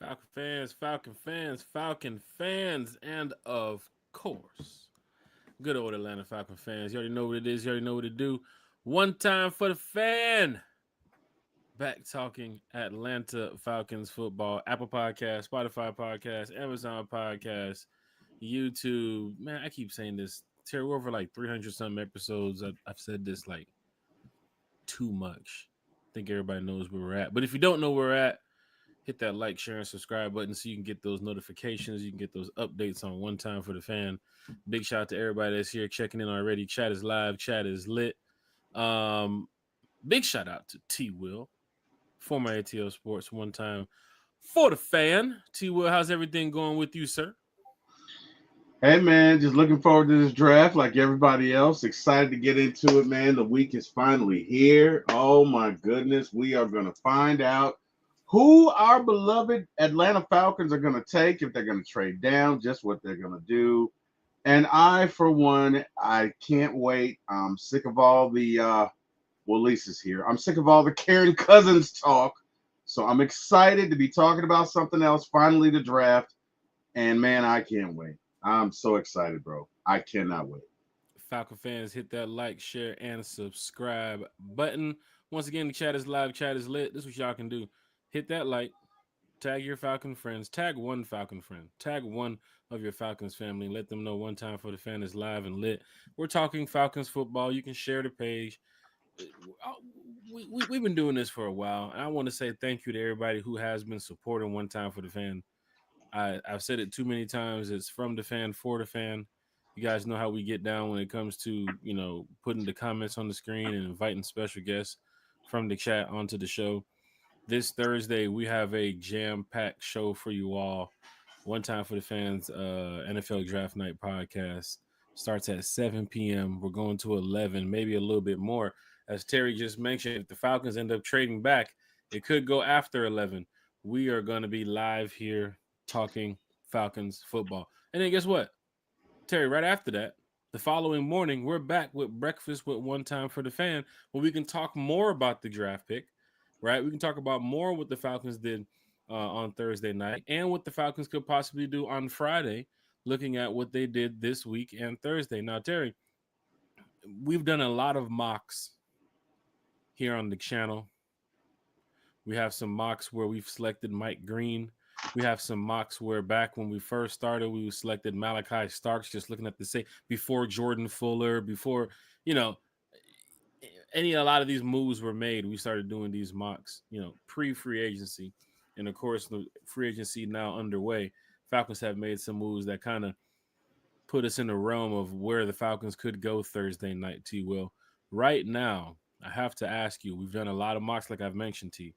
Falcon fans, and of course, good old Atlanta Falcon fans. You already know what it is. You already know what to do. One time for the fan. Back talking Atlanta Falcons football. Apple Podcast, Spotify Podcast, Amazon Podcast, YouTube. Man, I keep saying this. Terry, we're over like 300 some episodes. I've said this like too much. I think everybody knows where we're at. But if you don't know where we're at, hit that like, share, and subscribe button so you can get those notifications. You can get those updates on One Time for the Fan. Big shout out to everybody that's here checking in already. Chat is live. Chat is lit. Um, Big shout out to T Will, former ATL Sports, One Time for the Fan. T Will, how's everything going with you, sir? Hey man, just looking forward to this draft like everybody else. Excited to get into it, man. The week is finally here. Oh my goodness, we are going to find out who our beloved Atlanta Falcons are going to take, if they're going to trade down, just what they're going to do. And I, for one, I can't wait. I'm sick of all the well, Lisa's here. I'm sick of all the Karen Cousins talk. So I'm excited to be talking about something else, finally the draft. And man, I can't wait. I'm so excited, bro. I cannot wait. Falcon fans, hit that like, share, and subscribe button. Once again, the chat is live, chat is lit. This is what y'all can do. Hit that like, tag your Falcon friends, tag one Falcon friend, tag one of your Falcons family, and let them know One Time for the Fan is live and lit. We're talking Falcons football. You can share the page. We've been doing this for a while, and I want to say thank you to everybody who has been supporting One Time for the Fan. I've said it too many times. It's from the fan for the fan. You guys know how we get down when it comes to, putting the comments on the screen and inviting special guests from the chat onto the show. This Thursday, we have a jam-packed show for you all. One Time for the Fans NFL Draft Night podcast starts at 7 p.m. We're going to 11, maybe a little bit more. As Terry just mentioned, if the Falcons end up trading back, it could go after 11. We are going to be live here talking Falcons football. And then guess what? Terry, right after that, the following morning, we're back with Breakfast with One Time for the Fan, where we can talk more about the draft pick, right? We can talk about more what the Falcons did on Thursday night and what the Falcons could possibly do on Friday, looking at what they did this week and Thursday. Now, Terry, we've done a lot of mocks here on the channel. We have some mocks where we've selected Mike Green. We have some mocks where back when we first started, we selected Malachi Starks, just looking at the same before Jordan Fuller, before, you know, a lot of these moves were made. We started doing these mocks, pre-free agency. And of course, the free agency now underway. Falcons have made some moves that kind of put us in the realm of where the Falcons could go Thursday night, T. Will. Right now, I have to ask you, we've done a lot of mocks like I've mentioned, T.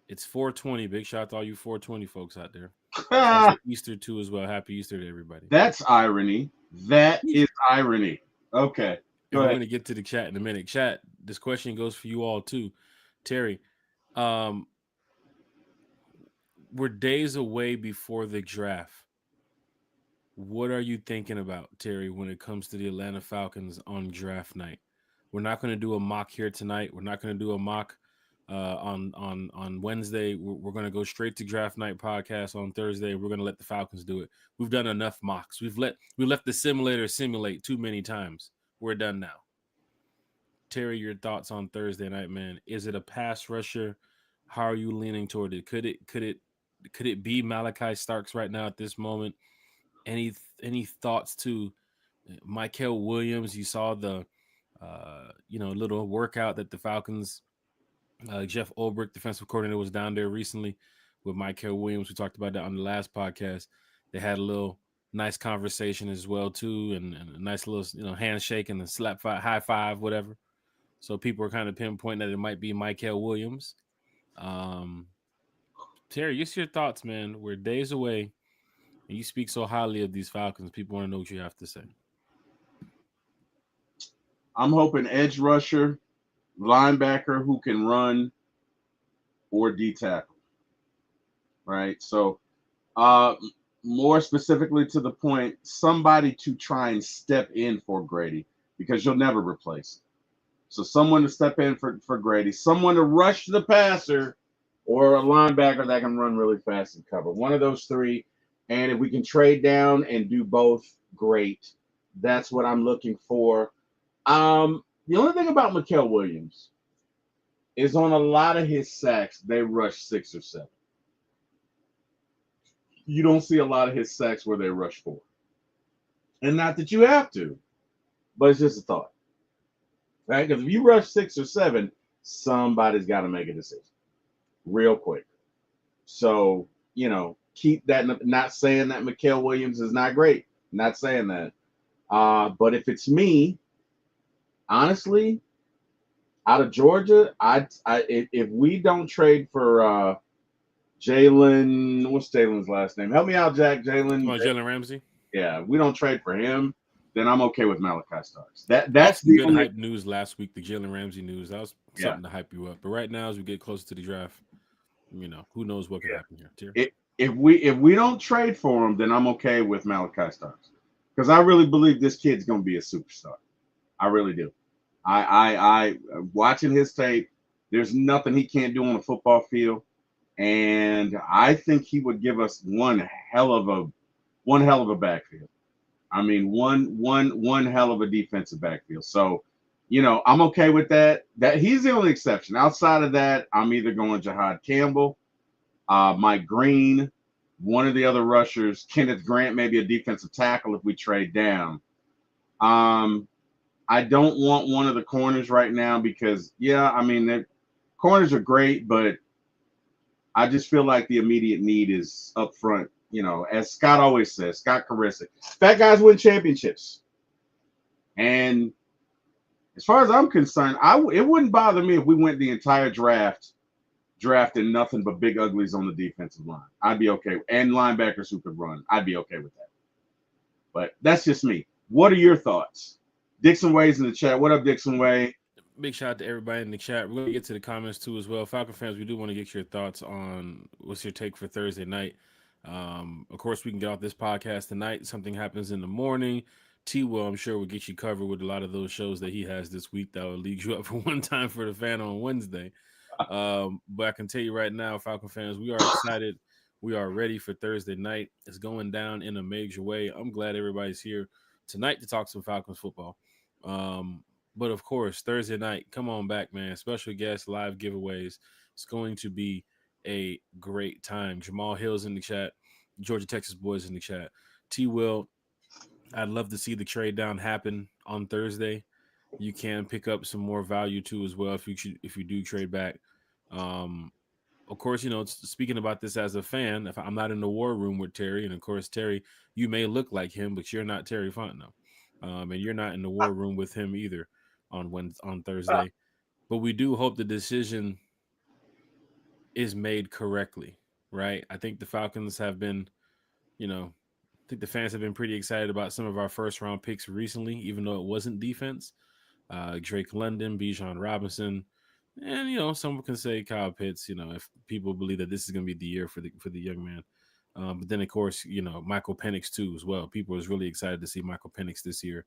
It's 420. Big shout out to all you 420 folks out there. It's also Easter too as well. Happy Easter to everybody. That's irony. That is irony. Okay. Go ahead. We're going to get to the chat in a minute. Chat, this question goes for you all too. Terry, we're days away before the draft. What are you thinking about, Terry, when it comes to the Atlanta Falcons on draft night? We're not going to do a mock here tonight. We're not going to do a mock on Wednesday. We're going to go straight to draft night podcast on Thursday. We're going to let the Falcons do it. We've done enough mocks. We left the simulator simulate too many times. We're done now. Terry, your thoughts on Thursday night, man? Is it a pass rusher? How are you leaning toward it? Could it be Malachi Starks right now at this moment? Any thoughts to Mykel Williams? You saw the little workout that the Falcons. Jeff Ulbrich, defensive coordinator, was down there recently with Mykel Williams. We talked about that on the last podcast. They had a little nice conversation as well too, and a nice little handshake and a high five, whatever. So people are kind of pinpointing that it might be Mykel Williams. Terry, just your thoughts, man. We're days away, and you speak so highly of these Falcons. People want to know what you have to say. I'm hoping edge rusher, linebacker who can run, or D tackle. Right. So, more specifically to the point, somebody to try and step in for Grady, because you'll never replace him. So someone to step in for Grady, someone to rush the passer or a linebacker that can run really fast and cover. One of those three. And if we can trade down and do both, great. That's what I'm looking for. The only thing about Mikael Williams is on a lot of his sacks, they rush 6 or 7. You don't see a lot of his sacks where they rush 4. And not that you have to, but it's just a thought, right? Because if you rush 6 or 7, somebody's got to make a decision real quick. So, keep that. Not saying that Mikael Williams is not great. Not saying that. But if it's me, honestly, out of Georgia, if we don't trade for Jalen, what's Jalen's last name? Help me out, Jack. Come Jalen. on, Jalen Ramsey. Yeah, we don't trade for him, then I'm okay with Malachi Starks. That's Also, some the good only. hype news last week. The Jalen Ramsey news. That was Yeah, something to hype you up. But right now, as we get closer to the draft, who knows what could yeah. happen here. Tier. If we don't trade for him, then I'm okay with Malachi Starks because I really believe this kid's gonna be a superstar. I really do. I watching his tape. There's nothing he can't do on the football field, and I think he would give us one hell of a backfield. I mean, one hell of a defensive backfield. So, I'm okay with that. That he's the only exception. Outside of that, I'm either going Jahad Campbell, Mike Green, one of the other rushers, Kenneth Grant, maybe a defensive tackle if we trade down. Um, I don't want one of the corners right now because, yeah, I mean, the corners are great, but I just feel like the immediate need is up front. As Scott always says, Scott Carissa, fat guys win championships. And as far as I'm concerned, it wouldn't bother me if we went the entire draft drafting nothing but big uglies on the defensive line. I'd be okay, and linebackers who could run. I'd be okay with that. But that's just me. What are your thoughts? Dixon Way's in the chat. What up, Dixon Way? Big shout out to everybody in the chat. We're gonna get to the comments too as well. Falcon fans, we do want to get your thoughts on what's your take for Thursday night. Of course, we can get off this podcast tonight. Something happens in the morning. T will, I'm sure, will get you covered with a lot of those shows that he has this week that will lead you up for one time for the fan on Wednesday. But I can tell you right now, Falcon fans, we are excited. We are ready for Thursday night. It's going down in a major way. I'm glad everybody's here tonight to talk some Falcons football. But of course, Thursday night, come on back, man. Special guests, live giveaways. It's going to be a great time. Jamal Hill's in the chat. Georgia Texas boys in the chat. T Will, I'd love to see the trade down happen on Thursday. You can pick up some more value too as well if you do trade back. Um, of course, speaking about this as a fan, if I'm not in the war room with Terry, and of course, Terry, you may look like him, but you're not Terry Fontenot, and you're not in the war room with him either on Thursday. But we do hope the decision is made correctly, right? I think the Falcons have been, I think the fans have been pretty excited about some of our first round picks recently, even though it wasn't defense. Drake London, Bijan Robinson, and someone can say Kyle Pitts. If people believe that this is going to be the year for the young man. But then of course, Michael Penix too as well. People was really excited to see Michael Penix this year.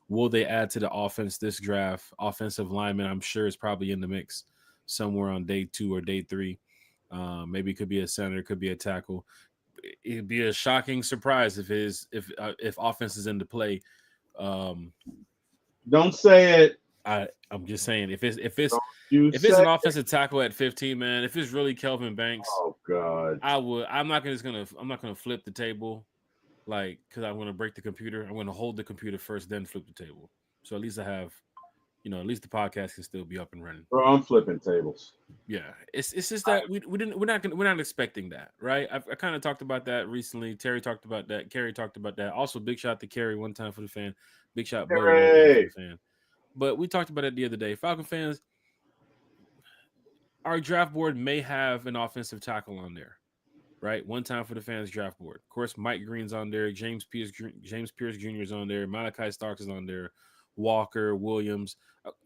Will they add to the offense this draft? Offensive lineman, I'm sure, is probably in the mix somewhere on day 2 or day 3. Maybe it could be a center, it could be a tackle. It'd be a shocking surprise if offense is into play. Um, Don't say it. I'm just saying Don't you if it's say an it. offensive tackle at 15, man, if it's really Kelvin Banks, Oh God. I'm not gonna flip the table like because I'm gonna break the computer. I'm gonna hold the computer first, then flip the table. So at least I have at least the podcast can still be up and running. Bro, I'm flipping tables. Yeah, it's just that we're not expecting that, right? I kind of talked about that recently. Terry talked about that. Kerry talked about that. Also, big shout to Kerry one time for the fan. Big shout Buddy one time for the Hooray. fan. But we talked about it the other day. Falcon fans, our draft board may have an offensive tackle on there, right? One time for the fans draft board. Of course, Mike Green's on there. James Pierce Jr. is on there. Malachi Starks is on there. Walker, Williams,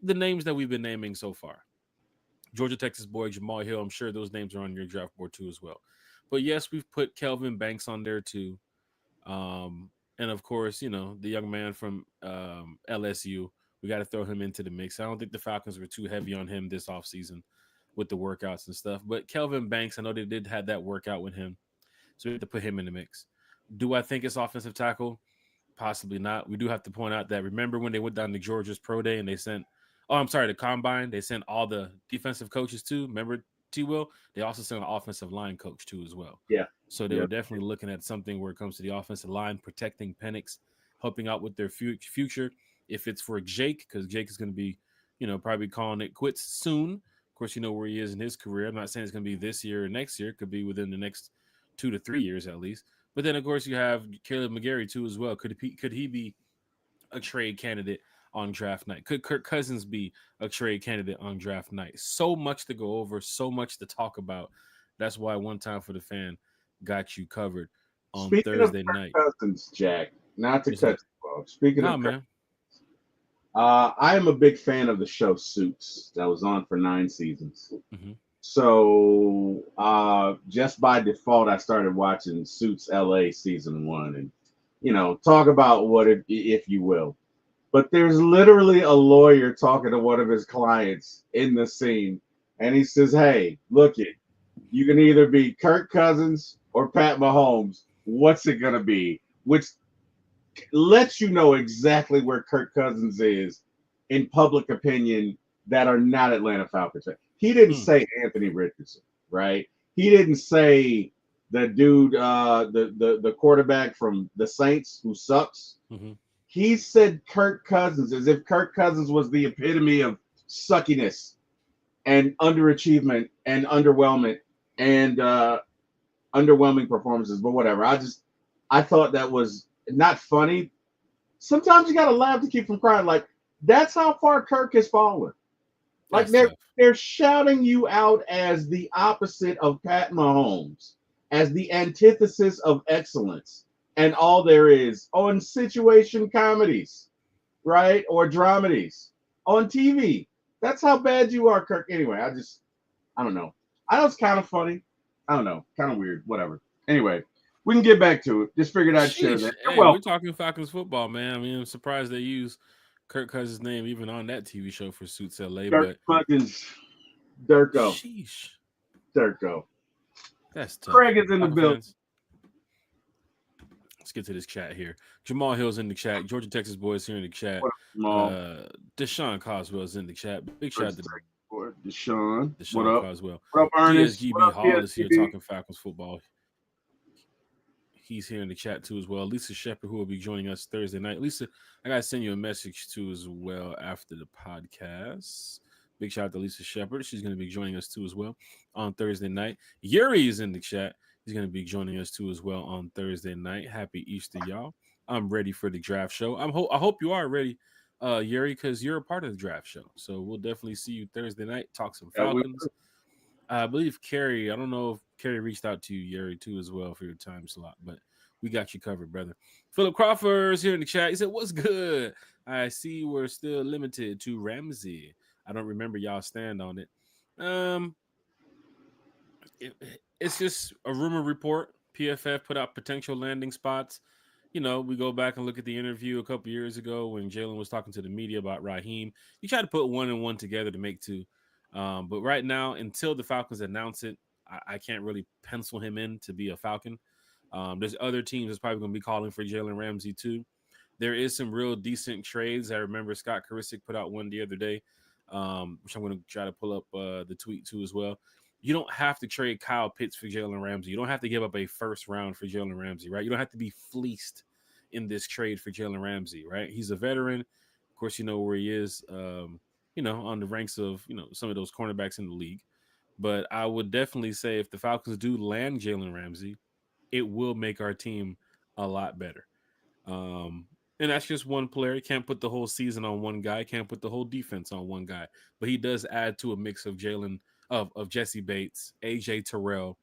the names that we've been naming so far. Georgia Texas boy Jamal Hill. I'm sure those names are on your draft board too as well. But yes, we've put Kelvin Banks on there too. And of course, the young man from LSU. We got to throw him into the mix. I don't think the Falcons were too heavy on him this offseason. with the workouts and stuff. But Kelvin Banks, I know they did have that workout with him, so we have to put him in the mix. Do I think it's offensive tackle? Possibly not. We do have to point out that remember when they went down to Georgia's pro day and they sent, oh, I'm sorry, the combine, they sent all the defensive coaches too. Remember T. Will? They also sent an offensive line coach too as well. Yeah. So they were definitely looking at something where it comes to the offensive line, protecting Penix, helping out with their future. If it's for Jake, because Jake is going to be, probably calling it quits soon. Of course, you know where he is in his career. I'm not saying it's going to be this year or next year. It could be within the next 2 to 3 years at least. But then, of course, you have Caleb McGarry too as well. Could he be a trade candidate on draft night? Could Kirk Cousins be a trade candidate on draft night? So much to go over, so much to talk about. That's why One Time for the Fan got you covered on Speaking of Thursday Kirk night. Cousins, Jack, not to What's cut that? you off. Speaking Nah, of Kirk, man. I am a big fan of the show Suits that was on for 9 seasons. Mm-hmm. So just by default, I started watching Suits LA season 1, and talk about what if you will. But there's literally a lawyer talking to one of his clients in the scene, and he says, "Hey, look it, you can either be Kirk Cousins or Pat Mahomes. What's it gonna be?" Which lets you know exactly where Kirk Cousins is in public opinion that are not Atlanta Falcons fans. He didn't say Anthony Richardson, right? He didn't say the dude, the quarterback from the Saints who sucks. Mm-hmm. He said Kirk Cousins as if Kirk Cousins was the epitome of suckiness and underachievement and and underwhelming performances. But whatever. I thought that was not funny. Sometimes you gotta laugh to keep from crying. Like that's how far Kirk has fallen. Like That's tough. they're shouting you out as the opposite of Pat Mahomes, as the antithesis of excellence, and all there is on situation comedies, right? Or dramedies on TV. That's how bad you are, Kirk. Anyway, I don't know. I know it's kind of funny. I don't know, kind of weird. Whatever. Anyway, we can get back to it. Just figured I'd share Sheesh. that. Hey, Well, we're talking Falcons football, man. I mean, I'm surprised they use Kirk Cousins' name even on that TV show for Suits LA, Dirk but Buckins, Dirko, sheesh. Dirko. That's tough. Craig is in the Falcon building. fans, let's get to this chat here. Jamal Hill's in the chat. Georgia Texas boys here in the chat. What up, Jamal? Deshaun Coswell's in the chat. Big shout out to Deshaun. What Deshaun up? Coswell. What up, Ernest? What GSGB up, Hall is here GSGB? talking Falcons football. He's here in the chat too as well. Lisa Shepard, who will be joining us Thursday night. Lisa, I gotta send you a message too as well after the podcast. Big shout out to Lisa Shepard. She's gonna be joining us too as well on Thursday night. Yuri is in the chat. He's gonna be joining us too as well on Thursday night. Happy Easter, y'all. I'm ready for the draft show. I hope you are ready, Yuri, because you're a part of the draft show. So we'll definitely see you Thursday night. Talk some Falcons. I believe Carrie, I don't know if Carrie reached out to you, Yuri, too, as well for your time slot, but we got you covered, brother. Philip Crawford's here in the chat. He said, "What's good? I see we're still limited to Ramsey. I don't remember y'all stand on it. Um, it's just a rumor report. PFF put out potential landing spots. We go back and look at the interview a couple years ago when Jalen was talking to the media about Raheem. He tried to put one and one together to make two. But right now, until the Falcons announce it, I can't really pencil him in to be a Falcon. There's other teams that's probably going to be calling for Jalen Ramsey too. There is some real decent trades. I remember Scott Karisic put out one the other day, which I'm going to try to pull up the tweet too as well. You don't have to trade Kyle Pitts for Jalen Ramsey. You don't have to give up a first round for Jalen Ramsey, right? You don't have to be fleeced in this trade for Jalen Ramsey, right? He's a veteran. Of course, you know where he is, on the ranks of, some of those cornerbacks in the league. But I would definitely say if the Falcons do land Jalen Ramsey, it will make our team a lot better. And that's just one player. Can't put the whole season on one guy. Can't put the whole defense on one guy. But he does add to a mix of of Jesse Bates, AJ Terrell,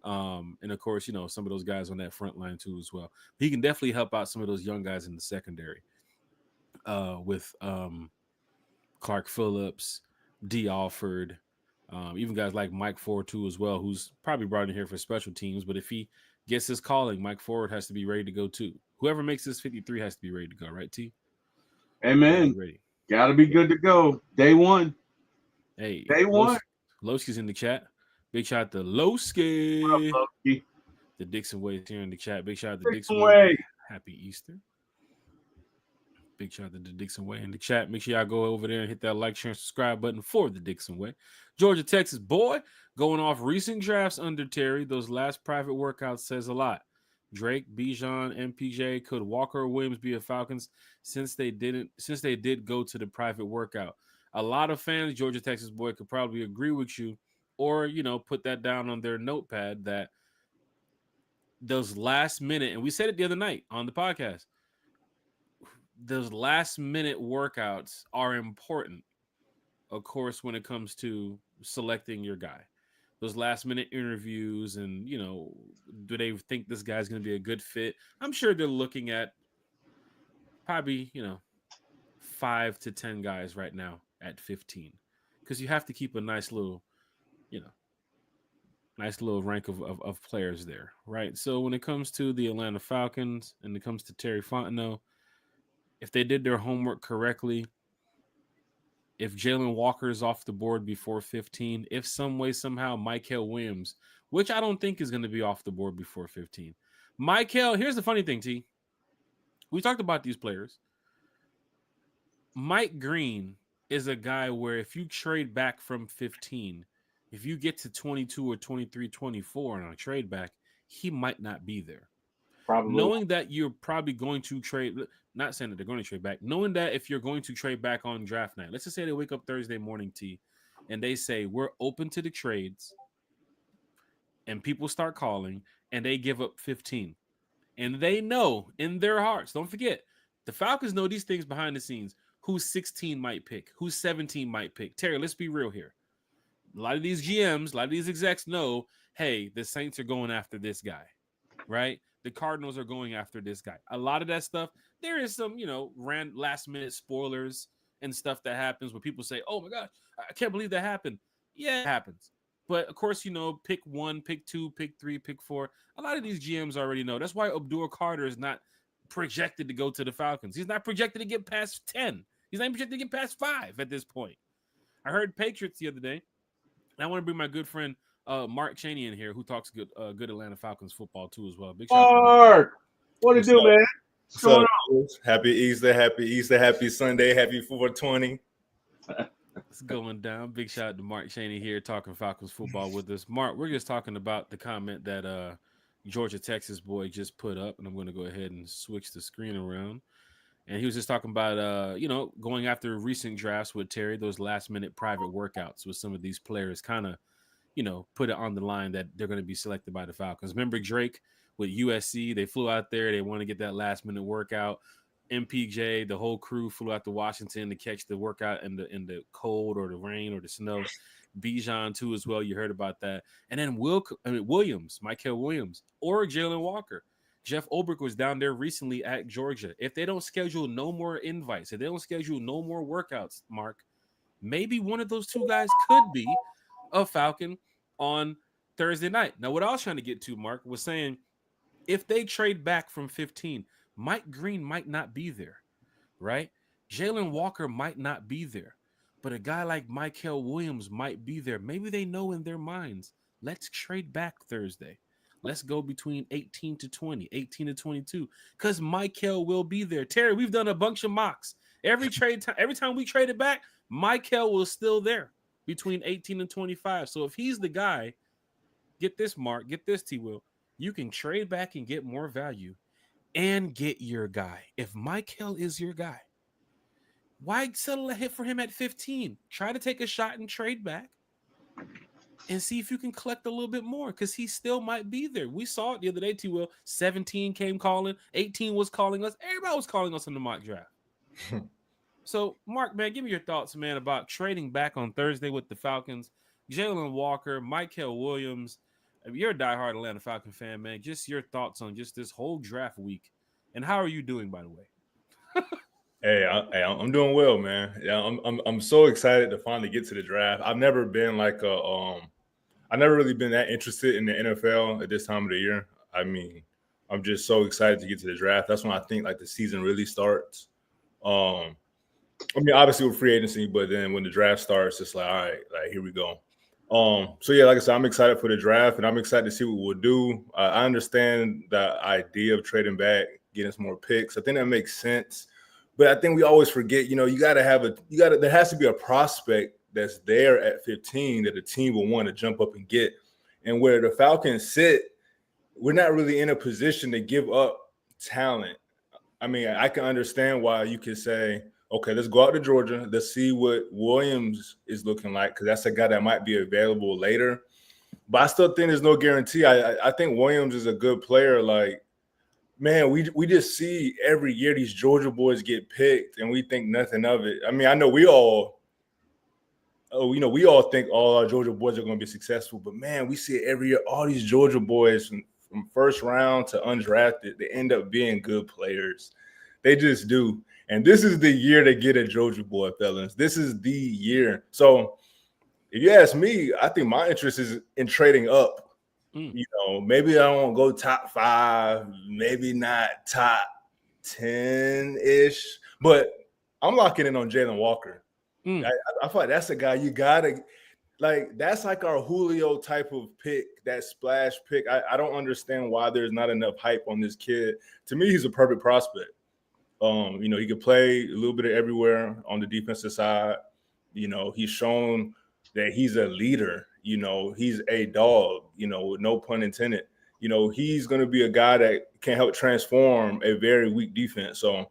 and of course, some of those guys on that front line too as well. He can definitely help out some of those young guys in the secondary with Clark Phillips, D. Alford, even guys like Mike Ford too as well, who's probably brought in here for special teams. But if he gets his calling, Mike Ford has to be ready to go too. Whoever makes this 53 has to be ready to go, right, T? Amen. Ready. Gotta be good to go. Day one. Hey, Day one. Loski's in the chat. Big shout out to Loski. Loki. The Dixon Way is here in the chat. Big shout out to Take Dixon Way. away. Happy Easter. Big shout out to the Dixon Way in the chat. Make sure y'all go over there and hit that like, share, and subscribe button for the Dixon Way. Georgia, Texas boy, going off recent drafts under Terry. Those last private workouts says a lot. Drake, Bijan, MPJ, could Walker or Williams be a Falcons since they did go to the private workout? A lot of fans, Georgia, Texas boy, could probably agree with you, or put that down on their notepad that those last minute, and we said it the other night on the podcast, those last minute workouts are important, of course, when it comes to selecting your guy. Those last minute interviews, and do they think this guy's going to be a good fit? I'm sure they're looking at probably 5 to 10 guys right now at 15, because you have to keep a nice little rank of players there, right? So when it comes to the Atlanta Falcons and it comes to Terry Fontenot, if they did their homework correctly, if Jalen Walker is off the board before 15, if some way, somehow, Mykel Williams, which I don't think is going to be off the board before 15. Mykel, here's the funny thing, T. We talked about these players. Mike Green is a guy where if you trade back from 15, if you get to 22 or 23, 24 on a trade back, he might not be there. Probably. Knowing that you're probably going to trade, not saying that they're going to trade back, knowing that if you're going to trade back on draft night, let's just say they wake up Thursday morning, T, and they say, we're open to the trades, and people start calling, and they give up 15. And they know in their hearts, don't forget, the Falcons know these things behind the scenes, who 16 might pick, who 17 might pick. Terry, let's be real here. A lot of these GMs, a lot of these execs know, hey, the Saints are going after this guy, right? The Cardinals are going after this guy. A lot of that stuff, there is some, last minute spoilers and stuff that happens where people say, oh my gosh, I can't believe that happened. Yeah, it happens. But of course, pick 1, pick 2, pick 3, pick 4. A lot of these GMs already know. That's why Abdul Carter is not projected to go to the Falcons. He's not projected to get past 10. He's not even projected to get past 5 at this point. I heard Patriots the other day. And I want to bring my good friend Mark Cheney in here, who talks good Atlanta Falcons football too as well. Big shout out Mark, what do you do, man? What's going on? Happy Easter, happy Sunday, happy 420. It's going down. Big shout out to Mark Cheney here talking Falcons football with us. Mark, we're just talking about the comment that Georgia, Texas boy just put up, and I'm going to go ahead and switch the screen around. And he was just talking about, going after recent drafts with Terry, those last minute private workouts with some of these players, kind of, put it on the line that they're going to be selected by the Falcons. Remember Drake with USC? They flew out there. They want to get that last minute workout. MPJ, the whole crew flew out to Washington to catch the workout in the cold or the rain or the snow. Bijan too as well. You heard about that. And then Williams, Mykel Williams, or Jalen Walker. Jeff Ulbrich was down there recently at Georgia. If they don't schedule no more invites, if they don't schedule no more workouts, Mark, maybe one of those two guys could be a Falcon on Thursday night. Now, what I was trying to get to, Mark, was saying if they trade back from 15, Mike Green might not be there, right? Jalen Walker might not be there, but a guy like Mykel Williams might be there. Maybe they know in their minds, let's trade back Thursday. Let's go between 18 to 20, 18 to 22, because Mykel will be there. Terry, we've done a bunch of mocks. Every time we trade it back, Mykel was still there between 18 and 25. So if he's the guy, get this, Mark, get this, T-Will, you can trade back and get more value and get your guy. If Mykel is your guy, why settle a hit for him at 15? Try to take a shot and trade back and see if you can collect a little bit more, because he still might be there. We saw it the other day, T-Will. 17 came calling. 18 was calling us. Everybody was calling us in the mock draft. So, Mark, man, give me your thoughts, man, about trading back on Thursday with the Falcons. Jalen Walker, Mykel Williams. You're a diehard Atlanta Falcon fan, man. Just your thoughts on just this whole draft week. And how are you doing, by the way? Hey, I'm doing well, man. Yeah, I'm so excited to finally get to the draft. I've never been like I've never really been that interested in the NFL at this time of the year. I mean, I'm just so excited to get to the draft. That's when I think like the season really starts. I mean, obviously with free agency, but then when the draft starts, it's like, all right, like here we go. So yeah, like I said, I'm excited for the draft, and I'm excited to see what we'll do. I understand the idea of trading back, getting some more picks. I think that makes sense, but I think we always forget. There has to be a prospect that's there at 15 that the team will want to jump up and get. And where the Falcons sit, we're not really in a position to give up talent. I mean, I can understand why you could say, okay, let's go out to Georgia. Let's see what Williams is looking like, because that's a guy that might be available later. But I still think there's no guarantee. I think Williams is a good player. Like, man, we just see every year these Georgia boys get picked, and we think nothing of it. I mean, I know we all think all our Georgia boys are going to be successful, but man, we see it every year. All these Georgia boys from first round to undrafted, they end up being good players. They just do. And this is the year to get a Georgia boy, fellas. This is the year. So if you ask me, I think my interest is in trading up. Maybe I won't go top 5, maybe not top 10-ish, but I'm locking in on Jalen Walker. I feel like that's a guy you gotta like. That's like our Julio type of pick, that splash pick. I don't understand why there's not enough hype on this kid. To me, he's a perfect prospect. He could play a little bit of everywhere on the defensive side. He's shown that he's a leader. He's a dog. With no pun intended. He's going to be a guy that can help transform a very weak defense. So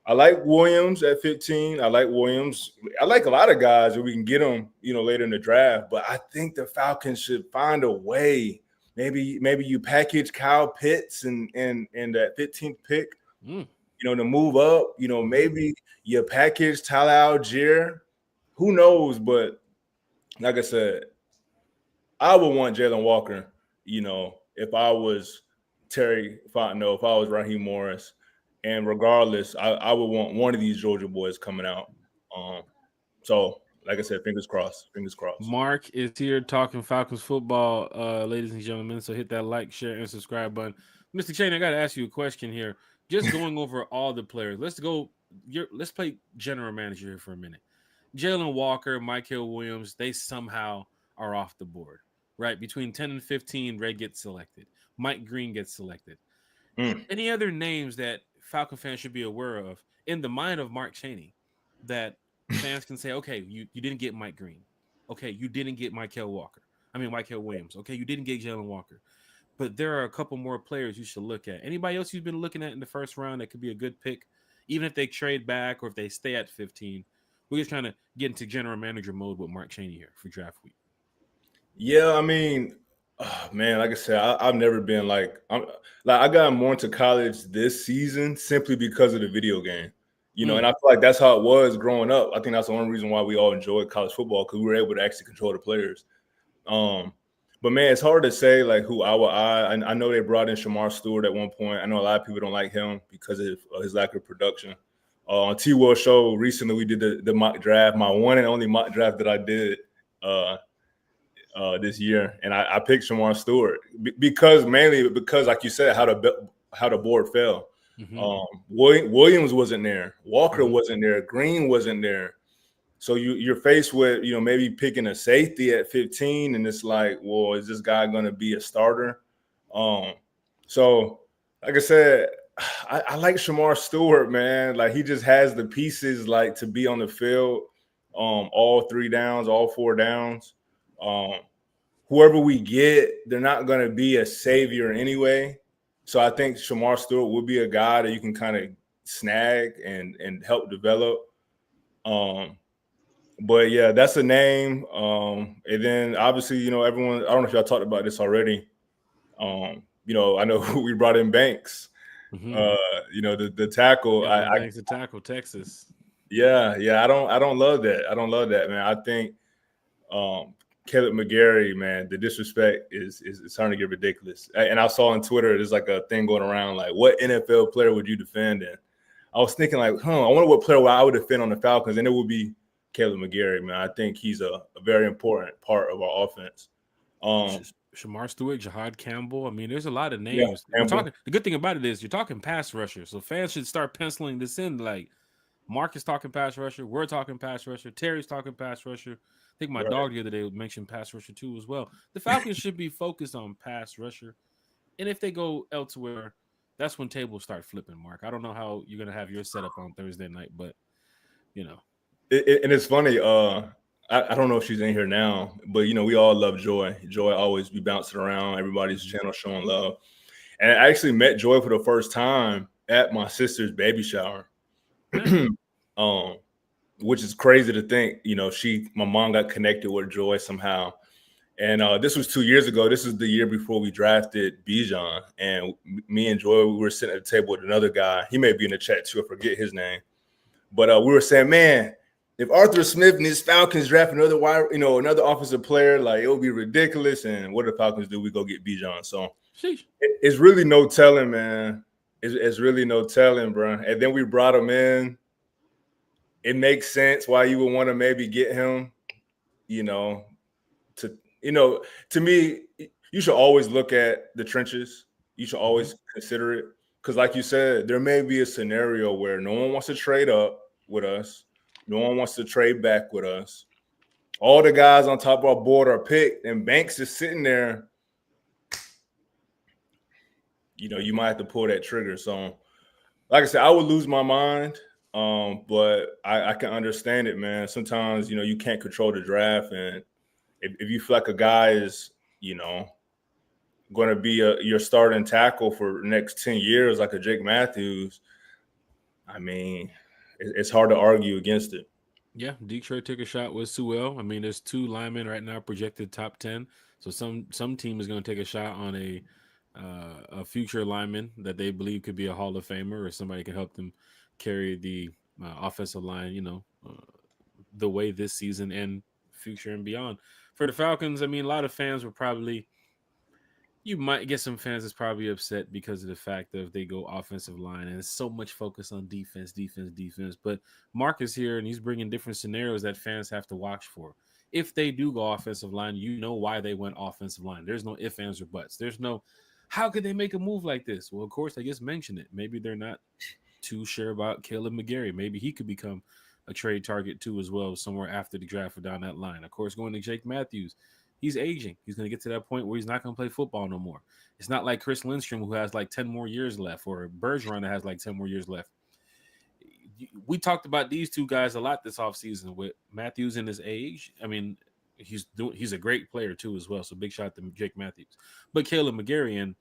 I like Williams at 15. I like Williams. I like a lot of guys that we can get them, later in the draft. But I think the Falcons should find a way. Maybe you package Kyle Pitts and that 15th pick, to move up. Maybe you package Tyler Algier. Who knows? But like I said, I would want Jalen Walker, if I was Terry Fontenot, if I was Raheem Morris. And regardless, I would want one of these Georgia boys coming out. So, like I said, fingers crossed. Fingers crossed. Mark is here talking Falcons football, ladies and gentlemen. So hit that like, share, and subscribe button. Mr. Chain, I got to ask you a question here. Just going over all the players. Let's play general manager here for a minute. Jalen Walker, Michael Williams, they somehow are off the board, right? Between 10 and 15, Ray gets selected. Mike Green gets selected. Any other names that Falcon fans should be aware of in the mind of Mark Chaney that fans can say, okay, you didn't get Mike Green. Okay, you didn't get Michael Williams. Okay, you didn't get Jalen Walker. But there are a couple more players you should look at. Anybody else you've been looking at in the first round that could be a good pick, even if they trade back or if they stay at 15? We're just trying to get into general manager mode with Mark Chaney here for draft week. Yeah, I mean, man, like I said, I've never been I got more into college this season simply because of the video game, and I feel like that's how it was growing up. I think that's the only reason why we all enjoyed college football, because we were able to actually control the players. But man, it's hard to say who I would eye. I know they brought in Shamar Stewart at one point. I know a lot of people don't like him because of his lack of production. On T-Will show recently, we did the mock draft, my one and only mock draft that I did this year, and I picked Shamar Stewart because, like you said, how the board fell. Williams wasn't there, Walker wasn't there, Green wasn't there. So you're faced with maybe picking a safety at 15, and it's like, well, is this guy going to be a starter? So like I said, I like Shamar Stewart, man. He just has the pieces to be on the field, all 3 downs, all 4 downs. Whoever we get, they're not going to be a savior anyway. So I think Shamar Stewart would be a guy that you can kind of snag and help develop. But yeah, that's a name. And then obviously, everyone, I don't know if y'all talked about this already. I know we brought in Banks. The tackle. Banks to tackle Texas. Yeah. I don't love that. I don't love that, man. I think Caleb McGarry, man, the disrespect is starting to get ridiculous. And I saw on Twitter, there's a thing going around what NFL player would you defend? And I was thinking I wonder what player I would defend on the Falcons, and it would be Caleb McGarry, man. I think he's a very important part of our offense. Shamar Stewart, Jahad Campbell. I mean, there's a lot of names. The good thing about it is you're talking pass rusher, so fans should start penciling this in. Mark is talking pass rusher, we're talking pass rusher, Terry's talking pass rusher. I think my Right. dog the other day mentioned pass rusher too as well. The Falcons should be focused on pass rusher, and if they go elsewhere, that's when tables start flipping. Mark, I don't know how you're gonna have your setup on Thursday night, but you know, And it's funny. I don't know if she's in here now, but we all love Joy. Joy always be bouncing around everybody's channel, showing love. And I actually met Joy for the first time at my sister's baby shower. nice. um, which is crazy to think. My mom got connected with Joy somehow. And this was 2 years ago. This is the year before we drafted Bijan. And me and Joy, we were sitting at the table with another guy. He may be in the chat too. I forget his name. But we were saying, man, if Arthur Smith and his Falcons draft another offensive player, like, it would be ridiculous. And what the Falcons do? We go get Bijan. So it's really no telling, man. It's really no telling, bro. And then we brought him in. It makes sense why you would want to maybe get him, to me, you should always look at the trenches. You should always consider it. Because like you said, there may be a scenario where no one wants to trade up with us. No one wants to trade back with us. All the guys on top of our board are picked, and Banks is sitting there. You might have to pull that trigger. So, like I said, I would lose my mind. But I can understand it, man. Sometimes, you can't control the draft. And if you feel like a guy is, going to be your starting tackle for the next 10 years, like a Jake Matthews, I mean, it's hard to argue against it. Yeah, Detroit took a shot with Sewell. I mean, there's 2 linemen right now projected top 10. So some team is going to take a shot on a future lineman that they believe could be a Hall of Famer or somebody can help them carry the offensive line, the way this season and future and beyond. For the Falcons, I mean, a lot of fans were probably you might get some fans that's probably upset because of the fact that if they go offensive line and it's so much focus on defense, defense, defense. But Mark is here and he's bringing different scenarios that fans have to watch for. If they do go offensive line, you know why they went offensive line. There's no ifs, ands, or buts. There's no, how could they make a move like this? Well, of course, I just mentioned it. Maybe they're not too sure about Caleb McGarry. Maybe he could become a trade target too as well somewhere after the draft or down that line. Of course, going to Jake Matthews. He's aging. He's going to get to that point where he's not going to play football no more. It's not like Chris Lindstrom, who has like 10 more years left, or Bergeron that has like 10 more years left. We talked about these two guys a lot this offseason with Matthews and his age. I mean, he's a great player too as well. So big shout to Jake Matthews. But Caleb McGarry and,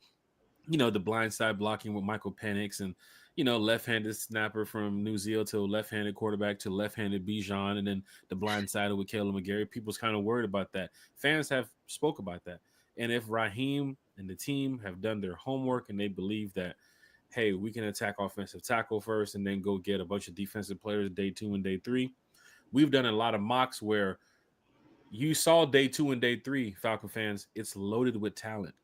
the blind side blocking with Michael Penix and, left-handed snapper from New Zealand to left-handed quarterback to left-handed Bijan, and then the blind side with Caleb McGarry. People's kind of worried about that. Fans have spoke about that. And if Raheem and the team have done their homework and they believe that, hey, we can attack offensive tackle first and then go get a bunch of defensive players day 2 and day 3. We've done a lot of mocks where you saw day 2 and day 3, Falcon fans, it's loaded with talent.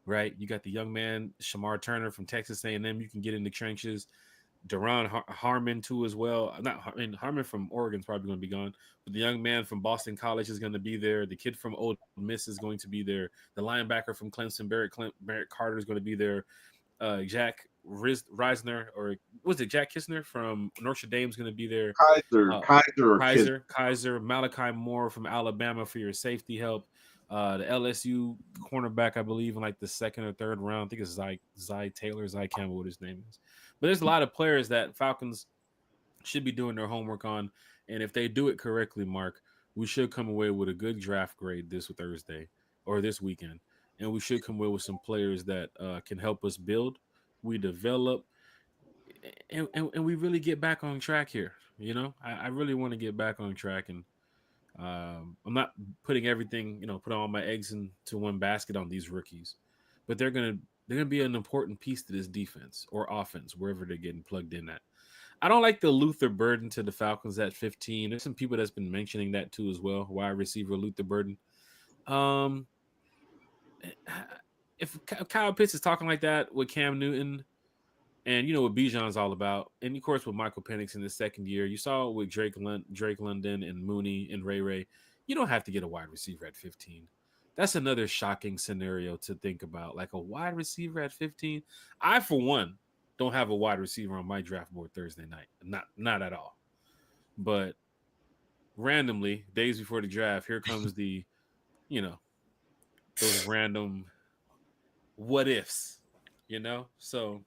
Right, you got the young man Shamar Turner from Texas A&M. You can get in the trenches. Deron Harmon too as well. Harmon from Oregon is probably going to be gone, but the young man from Boston College is going to be there. The kid from Ole Miss is going to be there. The linebacker from Clemson, Barrett Carter, is going to be there. Jack Reisner, or was it Jack Kistner from Notre Dame, is going to be there. Kaiser, Malachi Moore from Alabama for your safety help. The LSU cornerback, I believe, in like the second or third round. I think it's Zy Taylor, Zy Campbell, what his name is. But there's a lot of players that Falcons should be doing their homework on. And if they do it correctly, Mark, we should come away with a good draft grade this Thursday or this weekend. And we should come away with some players that can help us build, we develop, and we really get back on track here. I really want to get back on track, and I'm not putting everything, put all my eggs into one basket on these rookies, but they're gonna be an important piece to this defense or offense wherever they're getting plugged in at. I don't like the Luther Burden to the Falcons at 15. There's some people that's been mentioning that too as well. Wide receiver Luther Burden. If Kyle Pitts is talking like that with Cam Newton, and what Bijan's all about, and of course with Michael Penix in the second year, you saw it with Drake London and Mooney and Ray. You don't have to get a wide receiver at 15. That's another shocking scenario to think about. Like a wide receiver at 15. I, for one, don't have a wide receiver on my draft board Thursday night. Not at all. But randomly, days before the draft, here comes the, those random what ifs, So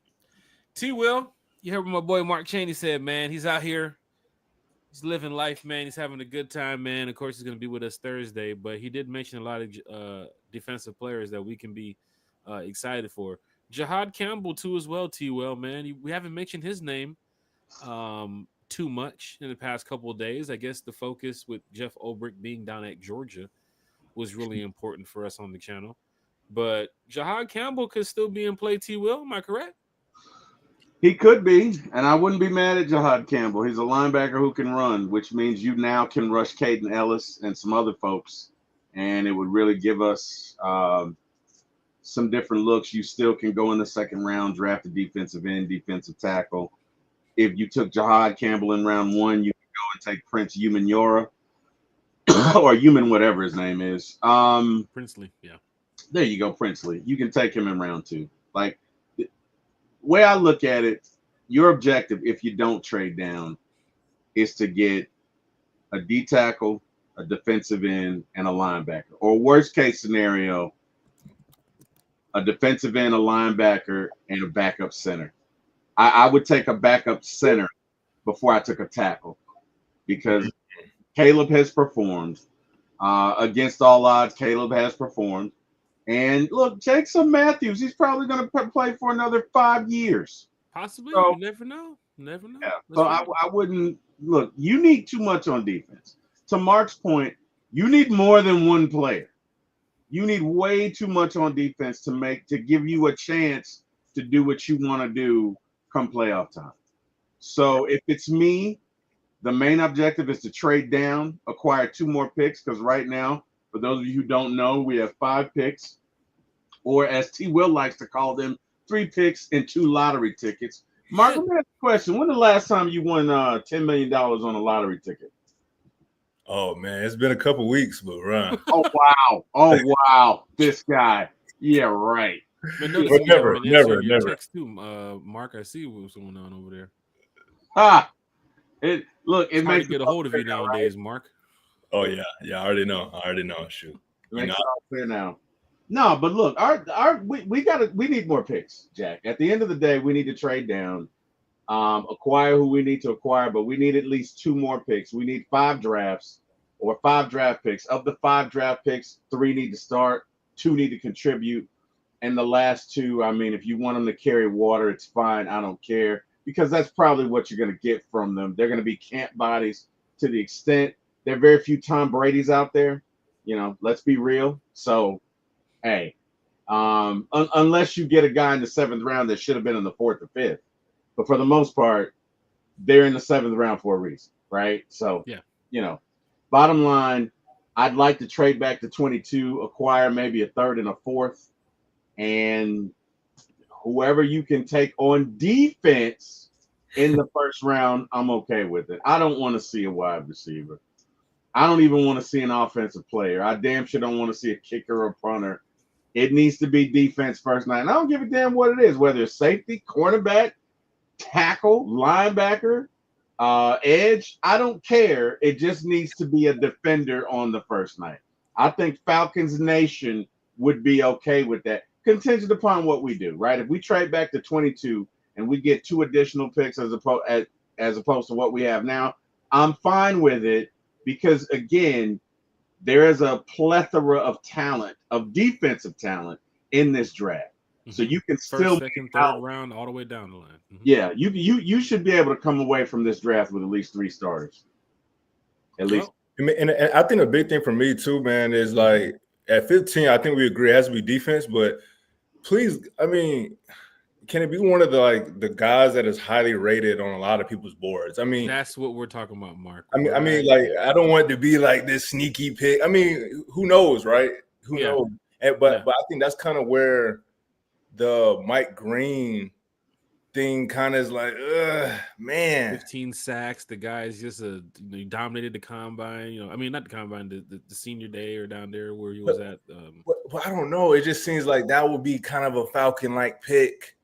T Will, you heard what my boy Mark Cheney said, man. He's out here. He's living life, man. He's having a good time, man. Of course, he's going to be with us Thursday, but he did mention a lot of defensive players that we can be excited for. Jahad Campbell, too, as well, T Will, man. We haven't mentioned his name too much in the past couple of days. I guess the focus with Jeff Ulbrich being down at Georgia was really important for us on the channel. But Jahad Campbell could still be in play, T Will. Am I correct? He could be, and I wouldn't be mad at Jahad Campbell. He's a linebacker who can run, which means you now can rush Caden Ellis and some other folks, and it would really give us some different looks. You still can go in the second round, draft a defensive end, defensive tackle. If you took Jahad Campbell in round 1, you can go and take Prince Yumanyora or Human, whatever his name is. Princely, yeah. There you go, Princely. You can take him in round 2. Like, way I look at it, your objective, if you don't trade down, is to get a D tackle, a defensive end, and a linebacker. Or worst case scenario, a defensive end, a linebacker, and a backup center. I would take a backup center before I took a tackle because Caleb has performed. Against all odds, Caleb has performed. And look, Jackson Matthews, he's probably going to play for another 5 years. Possibly. So, you never know. Never know. Yeah. So I wouldn't look. You need too much on defense. To Mark's point, you need more than one player. You need way too much on defense to give you a chance to do what you want to do come playoff time. So if it's me, the main objective is to trade down, acquire 2 more picks, because right now, for those of you who don't know, we have 5 picks, or as T. Will likes to call them, 3 picks and 2 lottery tickets. Mark, let me ask a question. When the last time you won $10 million on a lottery ticket? Oh, man, it's been a couple weeks, but Ron. Oh, wow. This guy. Yeah, right. But never. Text too, Mark. I see what's going on over there. It it's hard makes to get a hold of you nowadays, right? Mark. Oh yeah, I already know. Shoot, it makes it all clear now. No, but look, we need more picks, Jack. At the end of the day, we need to trade down, acquire who we need to acquire, but we need at least 2 more picks. We need 5 drafts or 5 draft picks. Of the 5 draft picks, 3 need to start, 2 need to contribute, and the last 2, I mean, if you want them to carry water, it's fine. I don't care, because that's probably what you're going to get from them. They're going to be camp bodies to the extent. There are very few Tom Brady's out there. Let's be real. So, hey, unless you get a guy in the 7th round that should have been in the 4th or 5th. But for the most part, they're in the 7th round for a reason, right? So, yeah. Bottom line, I'd like to trade back to 22, acquire maybe a 3rd and a 4th, and whoever you can take on defense in the 1st round, I'm okay with it. I don't want to see a wide receiver. I don't even want to see an offensive player. I damn sure don't want to see a kicker or punter. It needs to be defense first night. And I don't give a damn what it is, whether it's safety, cornerback, tackle, linebacker, edge. I don't care. It just needs to be a defender on the first night. I think Falcons Nation would be okay with that, contingent upon what we do, right? If we trade back to 22 and we get 2 additional picks as opposed to what we have now, I'm fine with it. Because, again, there is a plethora of talent, of defensive talent in this draft. Mm-hmm. So you can still 1st, 2nd, 3rd round, all the way down the line. Mm-hmm. Yeah, you should be able to come away from this draft with at least 3 starters. At least. And I think a big thing for me, too, man, is like at 15, I think we agree it has to be defense. But please, I mean, can it be one of the guys that is highly rated on a lot of people's boards? I mean, that's what we're talking about, Mark. I mean, I don't want it to be like this sneaky pick. I mean, who knows, right? Who knows? But I think that's kind of where the Mike Green thing kind of is like, man. 15 sacks. The guy's just he dominated the combine. I mean, not the combine, the senior day or down there where he was at. But I don't know. It just seems like that would be kind of a Falcon-like pick.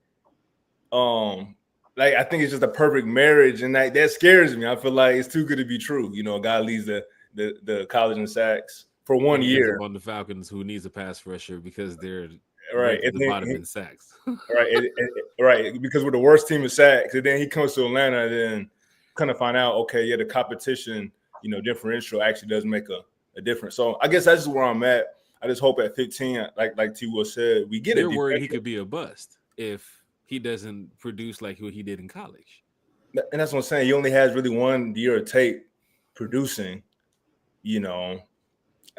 I think it's just a perfect marriage, and that scares me. I feel like it's too good to be true. A guy leads the the college in sacks for And 1 he ends year. up on the Falcons, who needs a pass rusher because they're Right. ranked at And the then bottom in sacks. right, because we're the worst team in sacks. And then he comes to Atlanta and then kind of find out, okay, yeah, the competition, differential actually does make a difference. So I guess that's just where I'm at. I just hope at 15, like T Will said, we get a They're worried he defender. could be a bust if he doesn't produce like what he did in college. And that's what I'm saying. He only has really 1 year of tape producing, you know.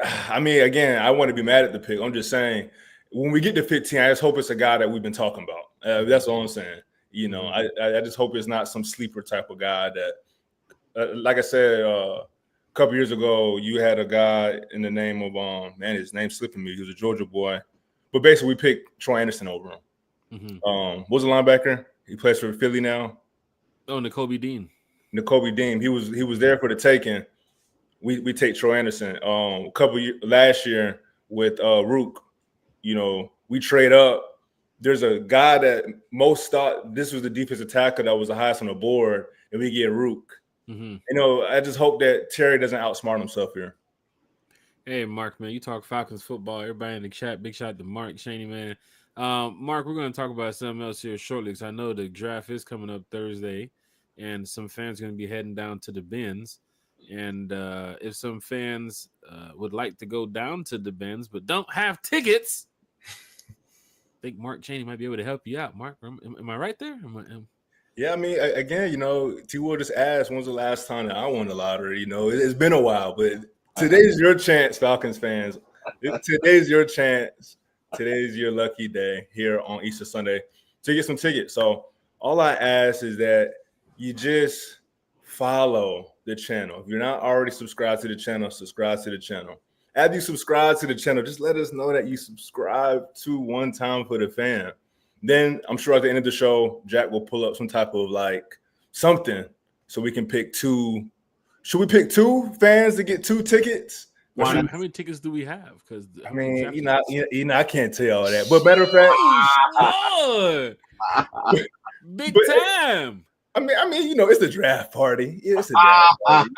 I mean, again, I want to be mad at the pick. I'm just saying, when we get to 15, I just hope it's a guy that we've been talking about. That's all I'm saying. I just hope it's not some sleeper type of guy that, like I said, a couple years ago, you had a guy in the name of his name's slipping me. He was a Georgia boy, but basically we picked Troy Anderson over him. Was a linebacker. He plays for Philly now. Oh, N'Kobe Dean. N'Kobe Dean. He was there for the taking. We take Troy Anderson. A couple years last year with Rook, we trade up. There's a guy that most thought this was the defensive tackle that was the highest on the board, and we get Rook. I just hope that Terry doesn't outsmart himself here. Hey, Mark, man, you talk Falcons football. Everybody in the chat, big shout out to Mark Shaney, man. Mark, we're going to talk about something else here shortly because I know the draft is coming up Thursday, and some fans are going to be heading down to the Benz. And if some fans would like to go down to the Benz but don't have tickets, I think Mark Cheney might be able to help you out. Mark, am I right there? Yeah, I mean, again, T. Will just asked, when's the last time that I won the lottery? It's been a while, but today's your chance, Falcons fans. Today's your chance. Today's your lucky day here on Easter Sunday to get some tickets. So all I ask is that you just follow the channel. If you're not already subscribed to the channel, subscribe to the channel. After you subscribe to the channel, just let us know that you subscribe to One Time for the Fan. Then I'm sure at the end of the show, Jack will pull up some type of something so we can pick 2. Should we pick 2 fans to get 2 tickets? How many tickets do we have? Because I mean, I can't tell you all that. But matter of fact, Lord, big time. I mean, it's the draft party. Yeah, it's a draft party.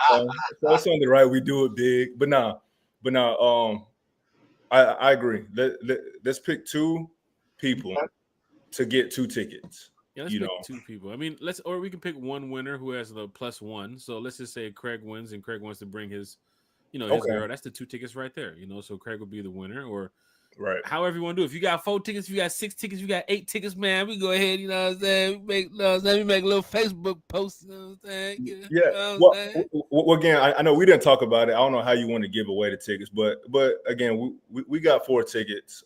So it's only right we do it big. But I agree. Let's pick 2 people to get 2 tickets. Yeah, let's pick 2 people. I mean, or we can pick 1 winner who has the +1. So let's just say Craig wins and Craig wants to bring his girl. That's the 2 tickets right there. So Craig will be the winner, or right. However you want to do it. If you got 4 tickets, if you got 6 tickets, if you got 8 tickets, man, we go ahead. You know what I'm saying? We make a little Facebook post. You know what I'm saying? Well, again, I know we didn't talk about it. I don't know how you want to give away the tickets, but again, we got 4 tickets.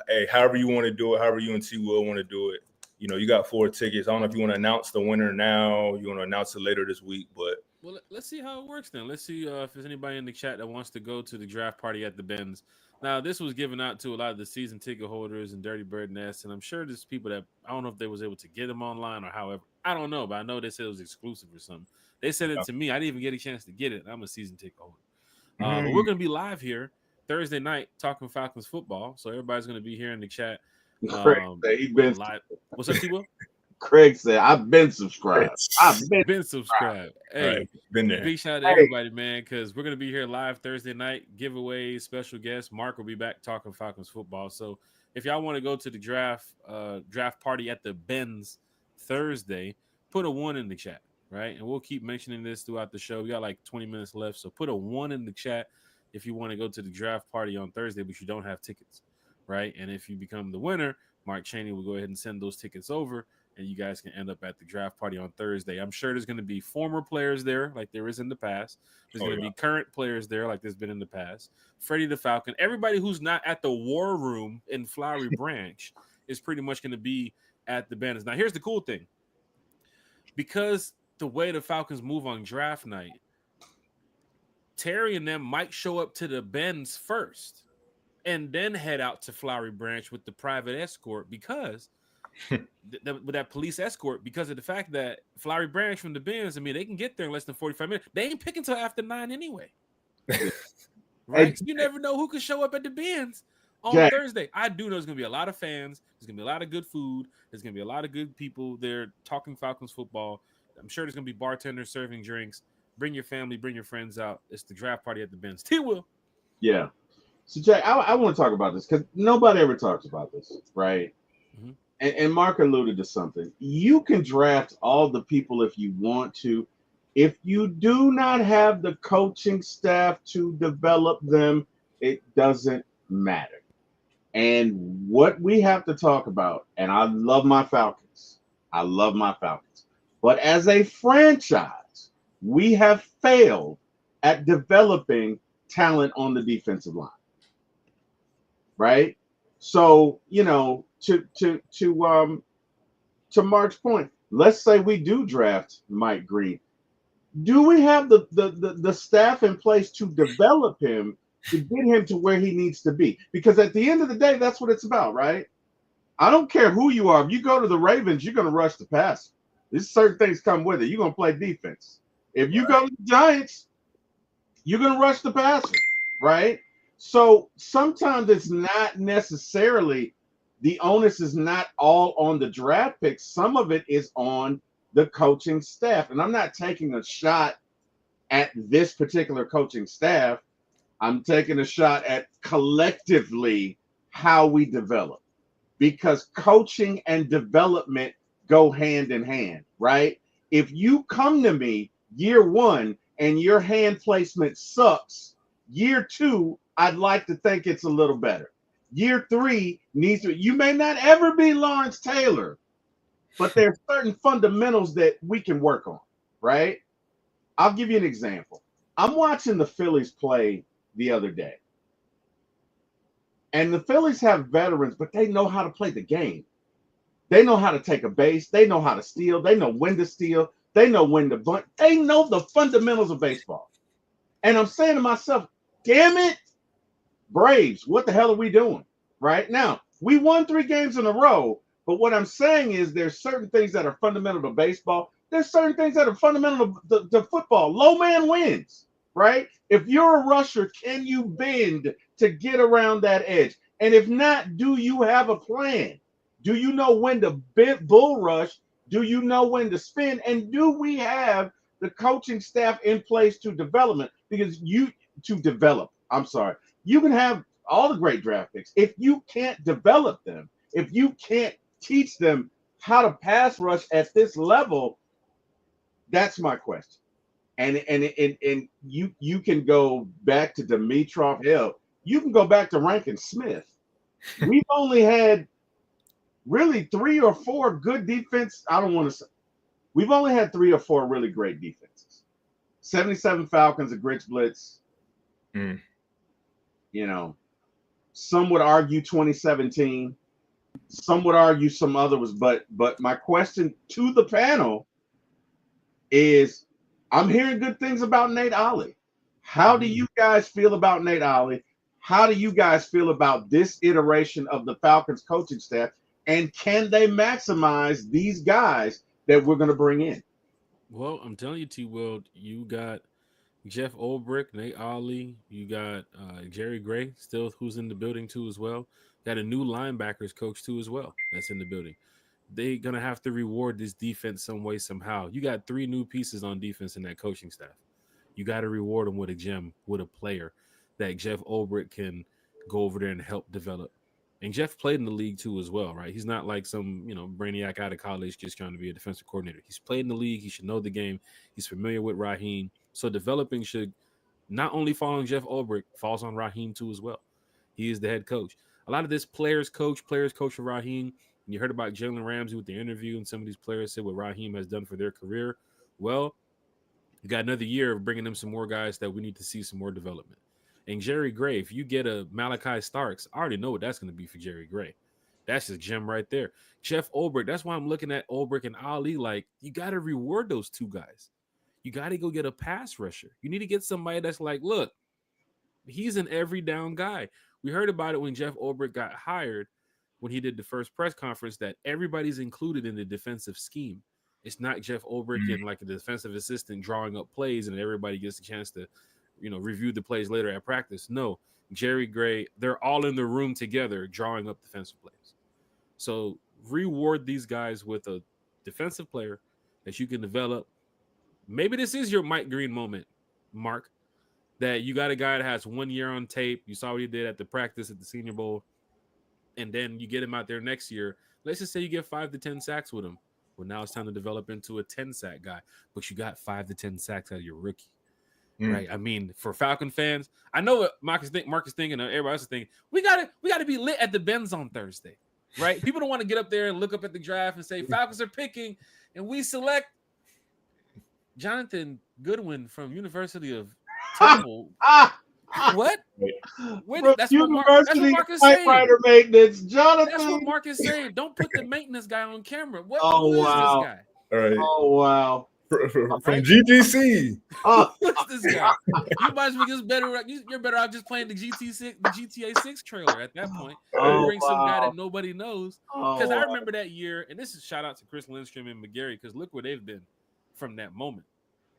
Hey, however you want to do it, however you and T Will want to do it. You got 4 tickets. I don't know if you want to announce the winner now. You want to announce it later this week, but. Well, let's see how it works then. Let's see if there's anybody in the chat that wants to go to the draft party at the Benz. Now, this was given out to a lot of the season ticket holders and Dirty Bird Nest, and I'm sure there's people that I don't know if they was able to get them online or however. I don't know, but I know they said it was exclusive or something. They sent it to me. I didn't even get a chance to get it. I'm a season ticket holder. But we're going to be live here Thursday night talking Falcons football, so everybody's going to be here in the chat. Craig said he been live. What's up, T-Will? Craig said, I've been subscribed. I've been subscribed. Hey, right. Been there. Big shout out to everybody, man, because we're going to be here live Thursday night. Giveaways, special guests. Mark will be back talking Falcons football. So if y'all want to go to the draft party at the Benz Thursday, put a 1 in the chat, right? And we'll keep mentioning this throughout the show. We got like 20 minutes left. So put a 1 in the chat if you want to go to the draft party on Thursday, but you don't have tickets, right? And if you become the winner, Mark Cheney will go ahead and send those tickets over, and you guys can end up at the draft party on Thursday. I'm sure there's going to be former players there like there is in the past. There's going to be current players there like there's been in the past. Freddie the Falcon. Everybody who's not at the War Room in Flowery Branch is pretty much going to be at the Benz. Now, here's the cool thing. Because the way the Falcons move on draft night, Terry and them might show up to the Benz first and then head out to Flowery Branch with the private escort because with that police escort, because of the fact that Flowery Branch from the Benz, I mean, they can get there in less than 45 minutes. They ain't picking until after 9 anyway. Right? Hey, so you never know who could show up at the Benz on Thursday. I do know there's going to be a lot of fans. There's going to be a lot of good food. There's going to be a lot of good people there talking Falcons football. I'm sure there's going to be bartenders serving drinks. Bring your family, bring your friends out. It's the draft party at the Benz. T Will. Yeah. So, Jack, I want to talk about this because nobody ever talks about this, right? Mm-hmm. And Mark alluded to something. You can draft all the people if you want to. If you do not have the coaching staff to develop them, it doesn't matter. And what we have to talk about, and I love my Falcons. I love my Falcons. But as a franchise, we have failed at developing talent on the defensive line. Right? So, to Mark's point, let's say we do draft Mike Green. Do we have the staff in place to develop him to get him to where he needs to be? Because at the end of the day, that's what it's about, right? I don't care who you are. If you go to the Ravens, you're going to rush the passer. There's certain things come with it. You're going to play defense. If you go to the Giants, you're going to rush the passer, right? So sometimes it's not necessarily the onus is not all on the draft picks. Some of it is on the coaching staff. And I'm not taking a shot at this particular coaching staff. I'm taking a shot at collectively how we develop, because coaching and development go hand in hand, right? If you come to me year one and your hand placement sucks, year two, I'd like to think it's a little better. Year three needs to, you may not ever be Lawrence Taylor, but there's certain fundamentals that we can work on, right? I'll give you an example. I'm watching the Phillies play the other day. And the Phillies have veterans, but they know how to play the game. They know how to take a base. They know how to steal. They know when to steal. They know when to bunt. They know the fundamentals of baseball. And I'm saying to myself, damn it, Braves, what the hell are we doing? Right now, we won 3 games in a row. But what I'm saying is there's certain things that are fundamental to baseball. There's certain things that are fundamental to football. Low man wins, right? If you're a rusher, can you bend to get around that edge? And if not, do you have a plan? Do you know when to bull rush? Do you know when to spin? And do we have the coaching staff in place to development? Because you can have all the great draft picks. If you can't develop them, if you can't teach them how to pass rush at this level, that's my question. And you can go back to Dimitrov. Hell, you can go back to Rankin Smith. We've only had really 3 or 4 good defense. I don't want to say we've only had 3 or 4 really great defenses. 77 Falcons, a Grits Blitz. Some would argue 2017. Some would argue some other was, but my question to the panel is, I'm hearing good things about Nate Ollie. How do you guys feel about Nate Ollie? How do you guys feel about this iteration of the Falcons coaching staff? And can they maximize these guys that we're going to bring in? Well, I'm telling you, T. Will, you got Jeff Olbrick, Nate Ollie. You got Jerry Gray, still who's in the building too as well. Got a new linebackers coach too as well that's in the building. They're gonna have to reward this defense some way somehow. You got 3 new pieces on defense in that coaching staff. You got to reward them with a gem, with a player that Jeff Olbrick can go over there and help develop. And Jeff played in the league too as well, right? He's not like some brainiac out of college just trying to be a defensive coordinator. He's played in the league. He should know the game. He's familiar with Raheem. So developing should not only fall on Jeff Olbrick, falls on Raheem too as well. He is the head coach. A lot of this players coach for Raheem. And you heard about Jalen Ramsey with the interview, and some of these players said what Raheem has done for their career. Well, you got another year of bringing them some more guys that we need to see some more development. And Jerry Gray, if you get a Malachi Starks, I already know what that's going to be for Jerry Gray. That's a gem right there. Jeff Olbrick, that's why I'm looking at Olbrick and Ali like, you got to reward those 2 guys. You got to go get a pass rusher. You need to get somebody that's like, look, he's an every down guy. We heard about it when Jeff Olbrick got hired, when he did the first press conference, that everybody's included in the defensive scheme. It's not Jeff Olbrick and like a defensive assistant drawing up plays and everybody gets a chance to, review the plays later at practice. No, Jerry Gray, they're all in the room together drawing up defensive plays. So reward these guys with a defensive player that you can develop, maybe this is your Mike Green moment, Mark. That you got a guy that has 1 year on tape. You saw what he did at the practice at the Senior Bowl, and then you get him out there next year. Let's just say you get 5 to 10 sacks with him. Well, now it's time to develop into a 10-sack guy, but you got 5 to 10 sacks out of your rookie. Right. I mean, for Falcon fans, I know what Mark is thinking, and everybody else is thinking. We gotta be lit at the Benz on Thursday, right? People don't want to get up there and look up at the draft and say Falcons are picking, and we select Jonathan Goodwin from University of Temple. What? That's what Mark is saying. Maintenance, Jonathan. That's what Mark is saying. Don't put the maintenance guy on camera. What? Oh, Who is wow. this guy? All right. Oh wow. From GGC. What's this guy? You might as well just you're better off just playing the GTA 6 trailer at that point. Bring some guy that nobody knows. Because I remember that year, and this is shout out to Chris Lindstrom and McGarry, because look where they've been from that moment.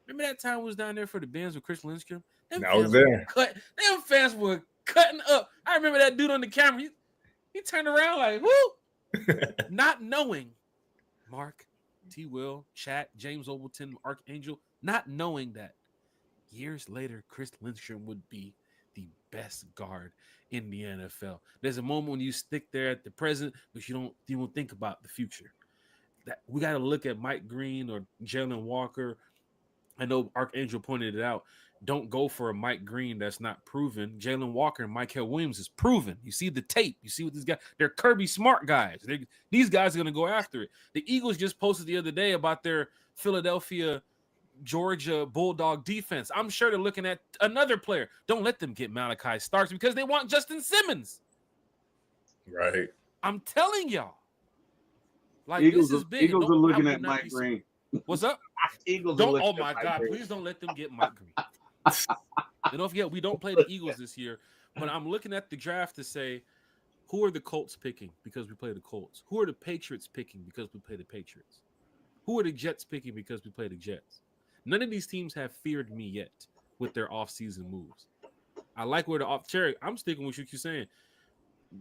Remember that time we was down there for the Benz with Chris Lindstrom? I was there. Them fans were cutting up. I remember that dude on the camera. He turned around like, whoo! Not knowing Mark, T. Will, Chat, James Overton, Archangel, not knowing that years later, Chris Lindstrom would be the best guard in the NFL. There's a moment when you stick there at the present, but you don't think about the future. That we got to look at Mike Green or Jalen Walker. I know Archangel pointed it out. Don't go for a Mike Green that's not proven. Jalen Walker and Michael Williams is proven. You see the tape. You see what these guys, they're Kirby Smart guys. These guys are going to go after it. The Eagles just posted the other day about their Philadelphia, Georgia Bulldog defense. I'm sure they're looking at another player. Don't let them get Malachi Starks because they want Justin Simmons. Right. I'm telling y'all. Like, Eagles, this is big. Eagles are looking at Mike Green. What's up? Eagles. Oh my God! Please don't let them get Mike Green. And don't forget, we don't play the Eagles this year. But I'm looking at the draft to say, who are the Colts picking because we play the Colts? Who are the Patriots picking because we play the Patriots? Who are the Jets picking because we play the Jets? None of these teams have feared me yet with their offseason moves. I like where Cherry. I'm sticking with what you're saying.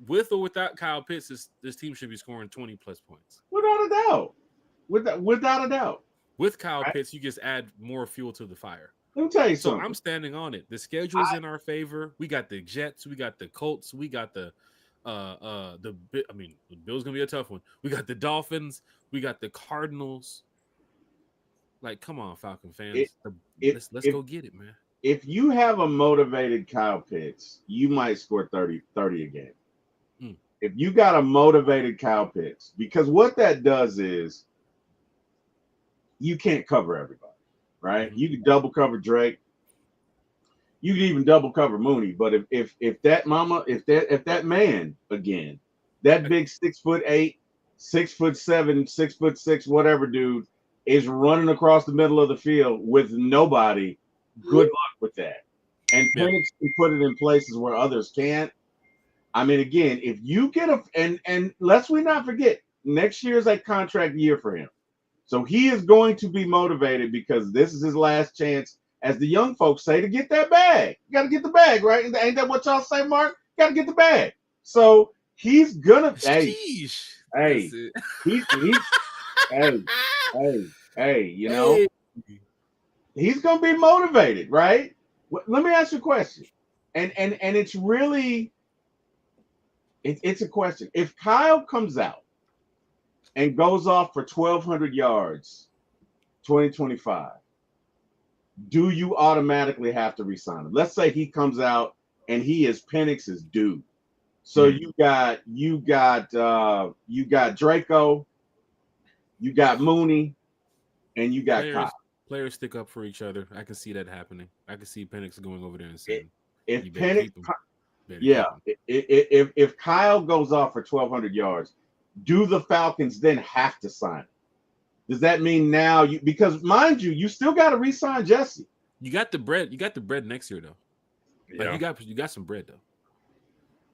With or without Kyle Pitts, this team should be scoring 20 plus points. Without a doubt. Without a doubt. With Kyle Pitts, you just add more fuel to the fire. Let me tell you something. So I'm standing on it. The schedule's in our favor. We got the Jets. We got the Colts. We got the Bills gonna be a tough one. We got the Dolphins. We got the Cardinals. Like, come on, Falcon fans. Let's go get it, man. If you have a motivated Kyle Pitts, you might score 30 again. If you got a motivated Kyle Pitts, because what that does is you can't cover everybody, right? You can double cover Drake. You can even double cover Mooney. But if that man again, that big 6'8", 6'7", 6'6", whatever dude is running across the middle of the field with nobody, good luck with that. And Penix can put it in places where others can't. I mean, again, if you get and let's we not forget, next year is a contract year for him. So he is going to be motivated because this is his last chance, as the young folks say, to get that bag. You got to get the bag, right? Ain't that what y'all say, Mark? Got to get the bag. So he's gonna. He's you know, he's gonna be motivated, right? Let me ask you a question, and it's really, it's a question. If Kyle comes out and goes off for 1,200 yards, 2025, do you automatically have to resign him? Let's say he comes out and he is Penix's dude. So you got Draco, you got Mooney, and you got Kyle. Players stick up for each other. I can see that happening. I can see Penix going over there and saying, if Kyle goes off for 1,200 yards, do the Falcons then have to sign him? Does that mean now because mind you, you still got to re-sign Jesse. You got the bread. You got the bread next year though. Like you got some bread though.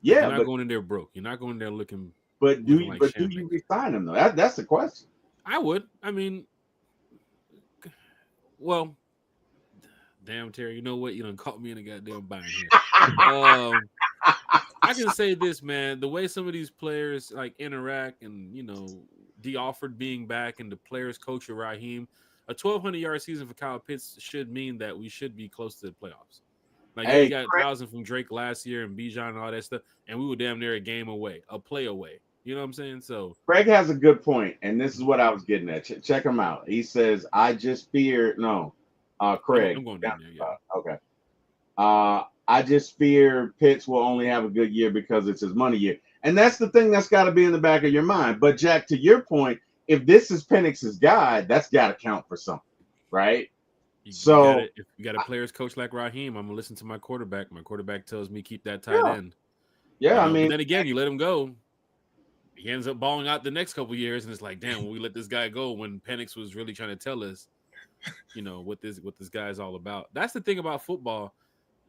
Yeah, you're not going in there broke. You're not going in there looking. But do you re-sign him though? That's the question. I would. I mean, well, damn Terry, you know what? You done caught me in a goddamn bind here. I can say this, man. The way some of these players like interact, and D Alford being back, and the players coach Raheem, A 1,200-yard season for Kyle Pitts should mean that we should be close to the playoffs. Like, yeah, Hey, you got 1,000 from Drake last year and Bijan and all that stuff, and we were damn near a game away, a play away. You know what I'm saying? So Craig has a good point, and this is what I was getting at. Check him out. He says, "I just fear Craig." I'm going down there. Yeah. Okay. I just fear Pitts will only have a good year because it's his money year, and that's the thing that's got to be in the back of your mind. But Jack, to your point, if this is Penix's guy, that's got to count for something, right? If you got a players coach like Raheem, I'm gonna listen to my quarterback. My quarterback tells me keep that tight end. Yeah, I mean, but then again, you let him go, he ends up balling out the next couple of years, and it's like, damn, we let this guy go when Penix was really trying to tell us, what this guy is all about. That's the thing about football.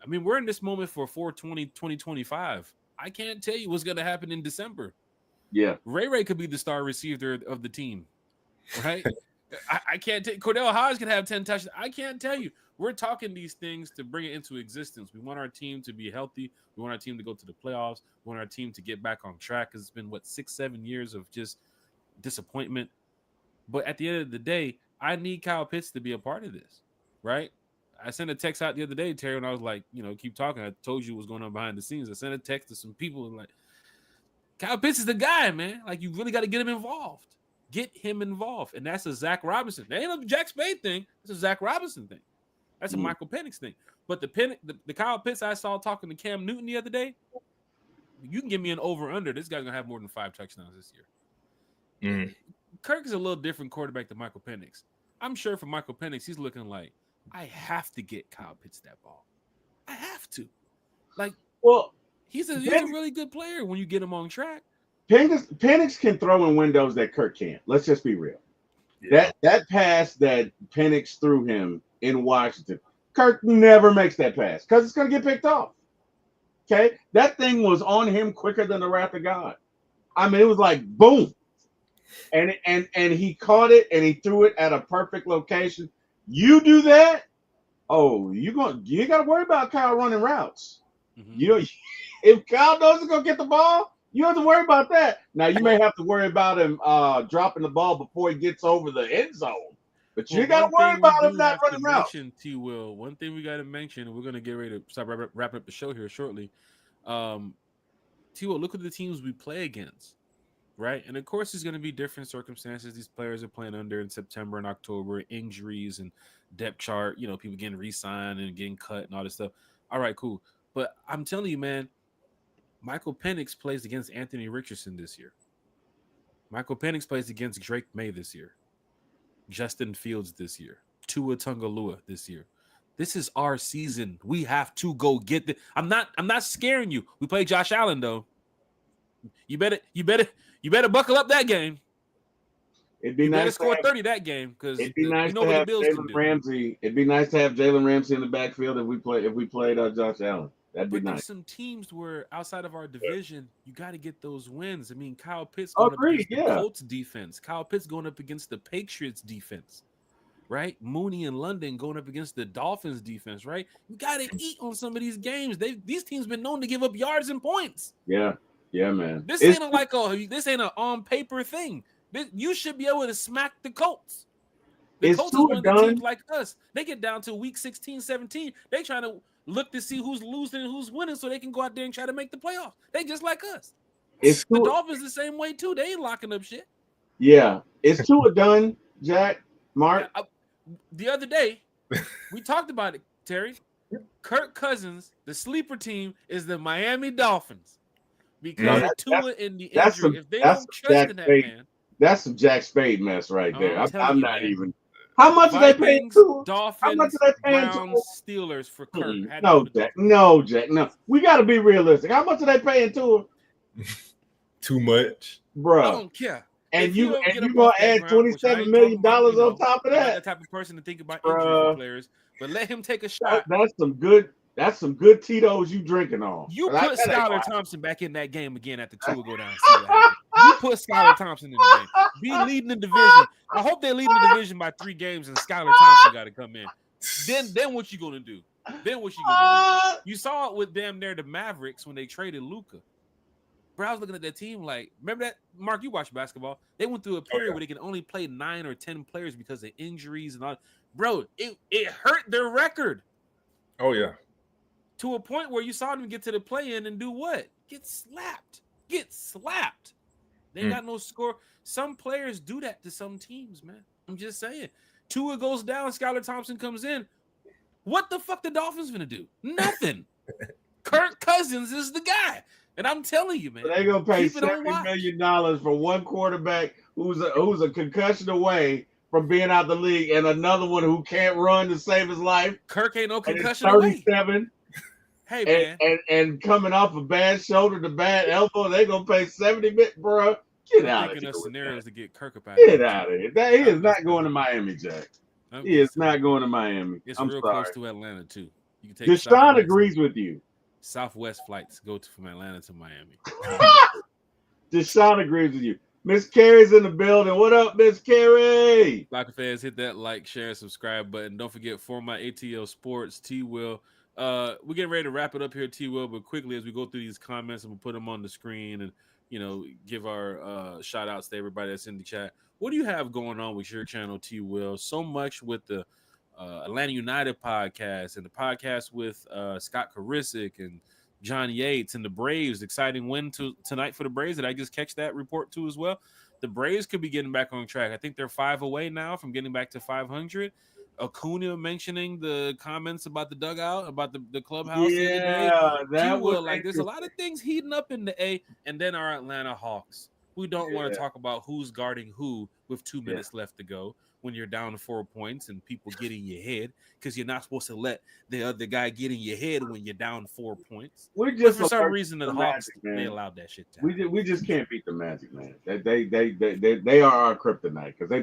I mean, we're in this moment for 2025. I can't tell you what's gonna happen in December. Yeah, Ray could be the star receiver of the team, right? I can't tell you. Cordell Hodge can have 10 touchdowns. I can't tell you. We're talking these things to bring it into existence. We want our team to be healthy. We want our team to go to the playoffs. We want our team to get back on track because it's been, 6-7 years of just disappointment. But at the end of the day, I need Kyle Pitts to be a part of this, right? I sent a text out the other day, Terry, and I was like, keep talking. I told you what's going on behind the scenes. I sent a text to some people and like, Kyle Pitts is the guy, man. Like, you really got to get him involved. Get him involved. And that's a Zach Robinson. That ain't a Jack Spade thing. It's a Zach Robinson thing. That's a Michael Penix thing. But the Kyle Pitts I saw talking to Cam Newton the other day, you can give me an over-under. This guy's going to have more than 5 touchdowns this year. Kirk is a little different quarterback than Michael Penix. I'm sure for Michael Penix, he's looking like, I have to get Kyle Pitts that ball. I have to. Like, well, he's a really good player when you get him on track. Penix can throw in windows that Kirk can't. Let's just be real. Yeah. That pass that Penix threw him in Washington, Kirk never makes that pass because it's going to get picked off. Okay? That thing was on him quicker than the wrath of God. I mean, it was like boom. And he caught it and he threw it at a perfect location. You do that, you got to worry about Kyle running routes. Mm-hmm. If Kyle knows he's going to get the ball, you don't have to worry about that. Now, you may have to worry about him dropping the ball before he gets over the end zone. But you got to worry about him not running routes. T-Will, one thing we got to mention, and we're going to get ready to start wrapping up the show here shortly. T-Will, look at the teams we play against, right? And, of course, there's going to be different circumstances these players are playing under in September and October, injuries and depth chart, people getting re-signed and getting cut and all this stuff. All right, cool. But I'm telling you, man, Michael Penix plays against Anthony Richardson this year. Michael Penix plays against Drake May this year. Justin Fields this year. Tua Tagovailoa this year. This is our season. We have to go get the. I'm not scaring you. We play Josh Allen though. You better buckle up that game. It'd be nice to score 30 that game because it'd be nice to have Jalen Ramsey. It'd be nice to have Jalen Ramsey in the backfield if we played Josh Allen. That'd be nice. There's some teams where outside of our division, you got to get those wins. I mean, Kyle Pitts going up against the Colts defense. Kyle Pitts going up against the Patriots defense, right? Mooney and London going up against the Dolphins defense, right? You got to eat on some of these games. These teams been known to give up yards and points. Yeah, man. This ain't an on paper thing. You should be able to smack the Colts. The Colts is one of the teams like us. They get down to week 16, 17. They trying to look to see who's losing and who's winning so they can go out there and try to make the playoffs. They just like us. The Dolphins the same way too. They ain't locking up shit. Yeah. Is Tua done, Jack? Mark? The other day, we talked about it, Terry. Kirk Cousins, the sleeper team, is the Miami Dolphins. Because Tua in the injury, if they don't trust in that man. That's some Jack Spade mess right there. I'm not even. How much are they paying to? Dolphins, how much are they paying Browns, Steelers for Kirk? No, Jack. We got to be realistic. How much are they paying to him? Too much, bro. I don't care. And you gonna add $27 million on top of that? I'm not the type of person to think about injury for players, but let him take a shot. That's some good Tito's you drinking on. You put Skylar Thompson back in that game again after Tua go down. See what happens. You put Skylar Thompson in the game. Be leading the division. I hope they're leading the division by 3 games and Skylar Thompson got to come in. Then what you gonna do? You saw it with damn near the Mavericks when they traded Luka. Bro, I was looking at that team like, remember that, Mark? You watch basketball. They went through a Oh, period yeah. where they could only play 9 or 10 players because of injuries and all. Bro, it hurt their record Oh, yeah. to a point where you saw them get to the play-in and do what? Get slapped. Get slapped. They got no score. Some players do that to some teams, man. I'm just saying. Tua goes down, Skylar Thompson comes in. What the fuck the Dolphins gonna do? Nothing. Kirk Cousins is the guy. And I'm telling you, man. They're gonna pay keep it on $70 watch. million for one quarterback who's a concussion away from being out the league, and another one who can't run to save his life. Kirk ain't no And it's concussion away. 37. Hey, man. And coming off a bad shoulder to bad elbow, they're gonna pay 70 million, bro. Get out of Thinking here. of scenarios to get Kirk up out Get of out of here. He is not going to Miami, Jack. He is not going to Miami. It's I'm real sorry. close to Atlanta, too. You can take Deshaun agrees with you. Southwest flights go from Atlanta to Miami. Deshaun agrees with you. Miss Carey's in the building. What up, Miss Carey? Locker fans, hit that like, share, and subscribe button. Don't forget, for my ATL Sports, T Will. We're getting ready to wrap it up here, T Will, but quickly as we go through these comments, and we'll put them on the screen and give our shout outs to everybody that's in the chat. What do you have going on with your channel, T Will? So much with the Atlanta United podcast and the podcast with Scott Karisic and John Yates and the Braves. Exciting win tonight for the Braves. Did I just catch that report too as well? The Braves could be getting back on track. I think they're 5 away now from getting back to 500. Acuna mentioning the comments about the dugout, about the clubhouse. Yeah, that was like there's a lot of things heating up in the A, and then our Atlanta Hawks. We don't want to talk about who's guarding who with 2 minutes left to go when you're down 4 points and people get in your head, because you're not supposed to let the other guy get in your head when you're down 4 points. We just for some reason the Hawks Magic, they allowed that shit to happen. We just can't beat the Magic, man. They are our kryptonite because they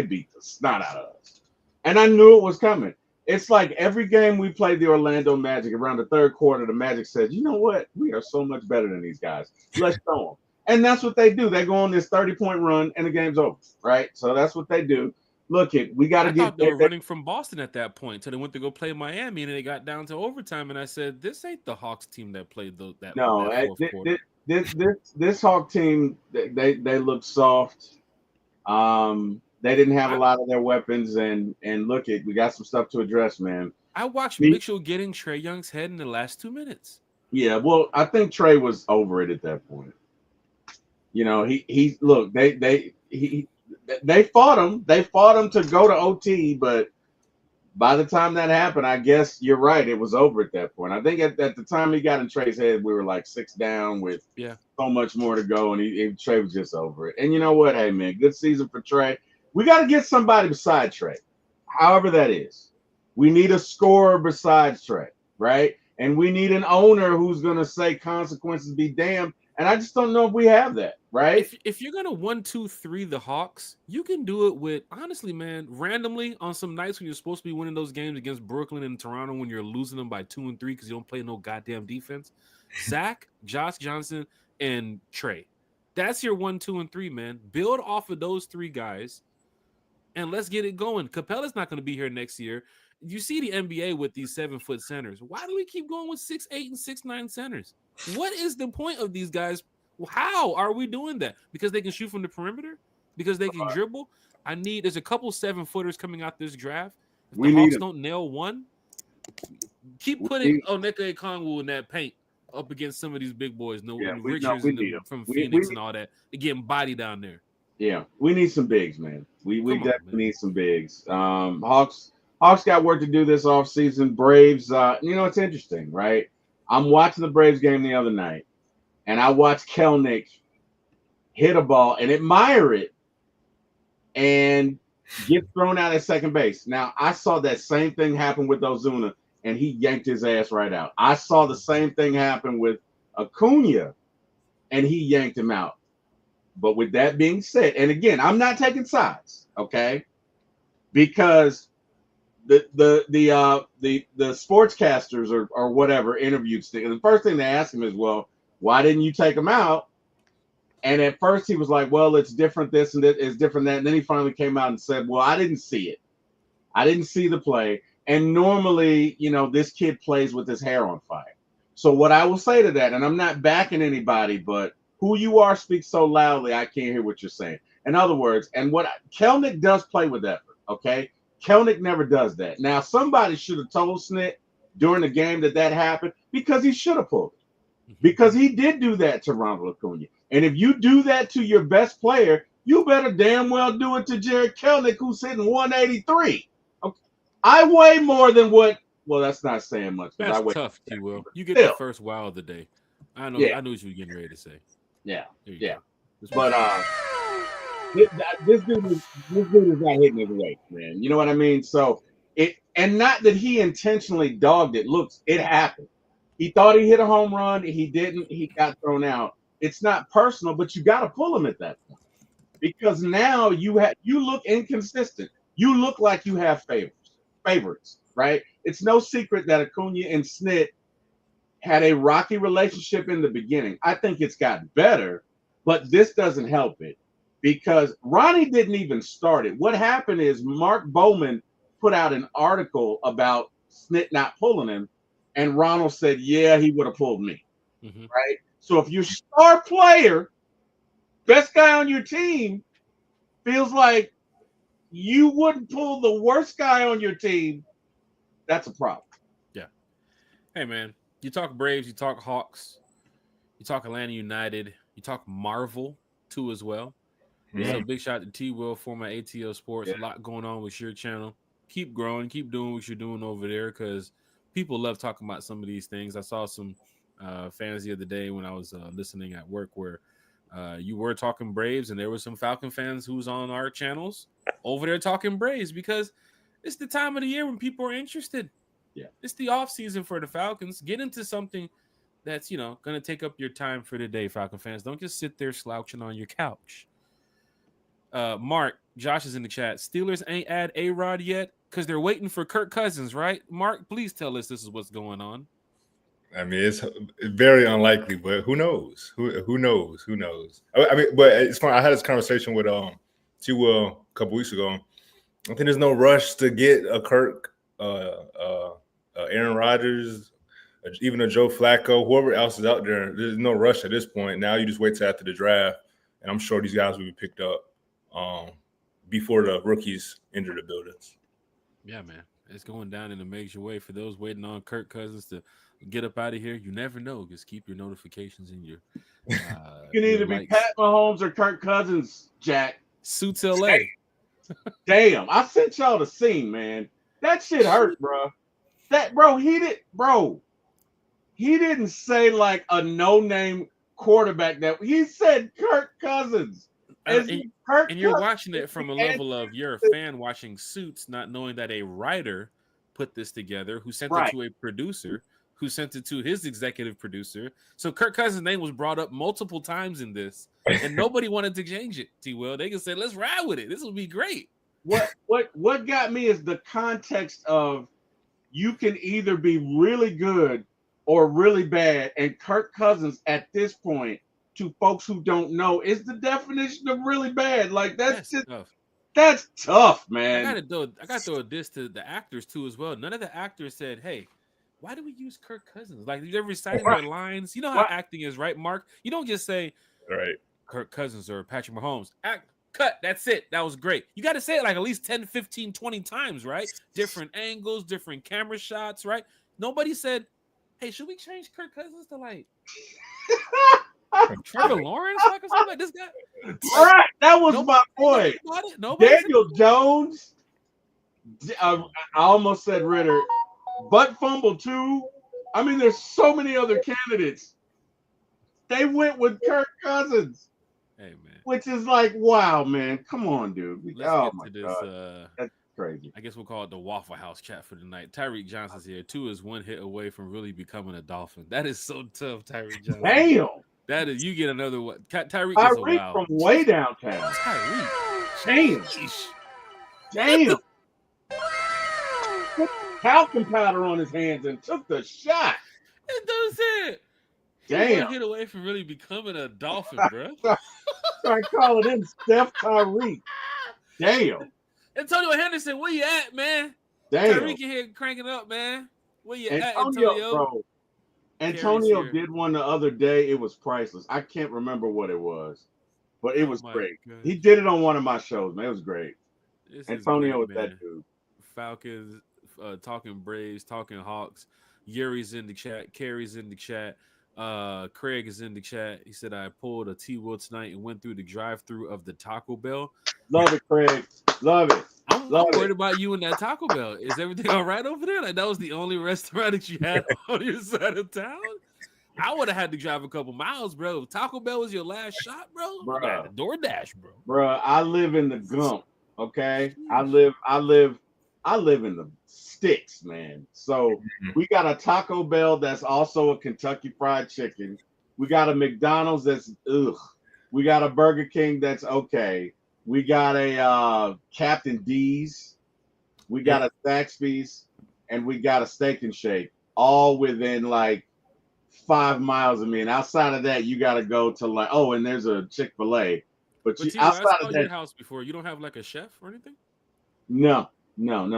beat the snot out of us. And I knew it was coming. It's like every game we played the Orlando Magic around the third quarter, the Magic said, you know what? We are so much better than these guys. Let's show them. And that's what they do. They go on this 30-point run and the game's over, right? So that's what they do. Look, we got to get. I thought they were running from Boston at that point, so they went to go play Miami, and they got down to overtime. And I said, "This ain't the Hawks team that played that." No, that fourth quarter. This Hawk team, they look soft. They didn't have a lot of their weapons, and look, we got some stuff to address, man. I watched Mitchell getting Trae Young's head in the last 2 minutes. Yeah, well, I think Trae was over it at that point. He look, they fought him. They fought him to go to OT, but by the time that happened, I guess you're right. It was over at that point. I think at the time he got in Trae's head, we were like 6 down with so much more to go, and Trae was just over it. And you know what? Hey, man, good season for Trae. We got to get somebody beside Trae, however that is. We need a scorer besides Trae, right? And we need an owner who's going to say consequences be damned. And I just don't know if we have that, right? If you're gonna 1-2-3 the Hawks, you can do it with, honestly, man, randomly on some nights when you're supposed to be winning those games against Brooklyn and Toronto when you're losing them by 2 and 3 because you don't play no goddamn defense. Zach, Josh Johnson, and Trae. That's your 1, 2, and 3, man. Build off of those 3 guys, and let's get it going. Capella's not going to be here next year. You see the NBA with these 7-foot centers. Why do we keep going with 6'8" and 6'9" centers? What is the point of these guys? How are we doing that? Because they can shoot from the perimeter? Because they can dribble? There's a couple 7-footers coming out this draft. If the Hawks don't nail one, keep putting Onyeka Okongwu in that paint up against some of these big boys. Richards from Phoenix and all that. They're getting body down there. Yeah, we need some bigs, man. We definitely need some bigs. Hawks got work to do this offseason. Braves, it's interesting, right? I'm watching the Braves game the other night, and I watched Kelnick hit a ball and admire it and get thrown out at second base. Now, I saw that same thing happen with Ozuna, and he yanked his ass right out. I saw the same thing happen with Acuna, and he yanked him out. But with that being said, and again, I'm not taking sides, okay? Because the sportscasters or whatever interviewed Sting, and the first thing they asked him is, well, why didn't you take him out? And at first he was like, well, it's different this and that, it's different that. And then he finally came out and said, well, I didn't see it. I didn't see the play. And normally, this kid plays with his hair on fire. So what I will say to that, and I'm not backing anybody, but who you are speaks so loudly, I can't hear what you're saying. In other words, and Kelnick does play with effort, okay? Kelnick never does that. Now, somebody should have told Snit during the game that happened because he should have pulled it. Because he did do that to Ronald Acuna. And if you do that to your best player, you better damn well do it to Jared Kelnick, who's hitting 183. Okay. I weigh more than what. Well, that's not saying much. That's I weigh tough, T. Will. You get still. the first wow of the day. I know. Yeah. I knew what you were getting ready to say. Yeah. Yeah. But this dude is not hitting his weight, man. You know what I mean? So and not that he intentionally dogged it. Look, it happened. He thought he hit a home run. He didn't. He got thrown out. It's not personal, but you got to pull him at that point because now you look inconsistent. You look like you have favorites, right? It's no secret that Acuna and Snit had a rocky relationship in the beginning. I think it's gotten better, but this doesn't help it because Ronnie didn't even start it. What happened is Mark Bowman put out an article about Snit not pulling him, and Ronald said, yeah, he would have pulled me, right? So if your star player, best guy on your team, feels like you wouldn't pull the worst guy on your team, that's a problem. Yeah. Hey, man, you talk Braves, you talk Hawks, you talk Atlanta United, you talk Marvel, too, as well. Yeah. So big shout out to T. Will, former ATL Sports. Yeah. A lot going on with your channel. Keep growing. Keep doing what you're doing over there because people love talking about some of these things. I saw some fans the other day when I was listening at work where you were talking Braves and there were some Falcon fans who's on our channels over there talking Braves because it's the time of the year when people are interested. Yeah. It's the off season for the Falcons. Get into something that's, going to take up your time for the day, Falcon fans. Don't just sit there slouching on your couch. Mark, Josh is in the chat. Steelers ain't add A-Rod yet because they're waiting for Kirk Cousins, right? Mark, please tell us this is what's going on. I mean, it's very unlikely, but who knows? Who knows? Who knows? I mean, but it's funny. I had this conversation with T. Will a couple weeks ago. I think there's no rush to get a Kirk, Aaron Rodgers, even a Joe Flacco, whoever else is out there. There's no rush at this point. Now you just wait till after the draft, and I'm sure these guys will be picked up before the rookies enter the buildings. Yeah, man. It's going down in a major way for those waiting on Kirk Cousins to get up out of here. You never know. Just keep your notifications in your you can either be Pat Mahomes or Kirk Cousins, Jack. Suits LA. Damn. I sent y'all the scene, man. That shit hurt, bro. He didn't say like a no-name quarterback that he said Kirk Cousins. And you're watching it from a level of you're a fan watching Suits, not knowing that a writer put this together, who sent it to a producer, who sent it to his executive producer. So Kirk Cousins' name was brought up multiple times in this, and nobody wanted to change it. T. Will, they can say, "Let's ride with it. This will be great." What got me is the context of you can either be really good or really bad, and Kirk Cousins at this point, to folks who don't know, is the definition of really bad. Like that's tough. That's tough, man. I gotta throw this to the actors too as well. None of the actors said, "Hey, why do we use Kirk Cousins?" Like they're reciting their lines. You know how acting is, right, Mark? You don't just say, "Right, Kirk Cousins or Patrick Mahomes." Cut. That's it. That was great. You got to say it like at least 10, 15, 20 times, right? Different angles, different camera shots, right? Nobody said, "Hey, should we change Kirk Cousins to like Trevor Lawrence, like or something like this guy?" Right, that was my point. Daniel Jones. I almost said Ritter. Butt fumble too. I mean, there's so many other candidates. They went with Kirk Cousins. Hey man, which is like, wow, man, come on, dude. Let's get to this. That's crazy. I guess we'll call it the Waffle House chat for the night. Tyreek Johnson's here. 2 is 1 hit away from really becoming a Dolphin. That is so tough, Tyreek Johnson. Damn. That is, you get another one. Tyreek is a wow. From way downtown. Tyreek. Damn. Put talcum powder on his hands and took the shot. And that's it. Damn. 1 hit away from really becoming a Dolphin, bro. Start calling him Steph Tyreek. Damn. Antonio Henderson, where you at, man? Damn. Tyreek in here cranking up, man. Where you at, Antonio? Bro. Carrie's Antonio here. did one the other day. It was priceless. I can't remember what it was, but it Oh was my great. gosh. He did it on one of my shows, man. It was great. This is Antonio great, was that man. dude. Falcons, talking Braves, talking Hawks. Yuri's in the chat. Carrie's in the chat. Craig is in the chat. He said I pulled a T-Will tonight and went through the drive-through of the Taco Bell. Love it, Craig. Love it. Love I'm worried it. about you and that Taco Bell. Is everything all right over there? Like that was the only restaurant that you had on your side of town. I would have had to drive a couple miles, bro. If Taco Bell was your last shot, bro, you got the Bruh. DoorDash, bro. Bruh, I live in the gump. Okay. Sheesh. I live in the sticks, man. So we got a Taco Bell that's also a Kentucky Fried Chicken. We got a McDonald's that's ugh. We got a Burger King that's okay. We got a Captain D's. We got a Zaxby's, and we got a Steak and Shake, all within like 5 miles of me. And outside of that, you got to go to like, oh, and there's a Chick-fil-A. But But you T, I outside saw of your that, house before. You don't have like a chef or anything? no,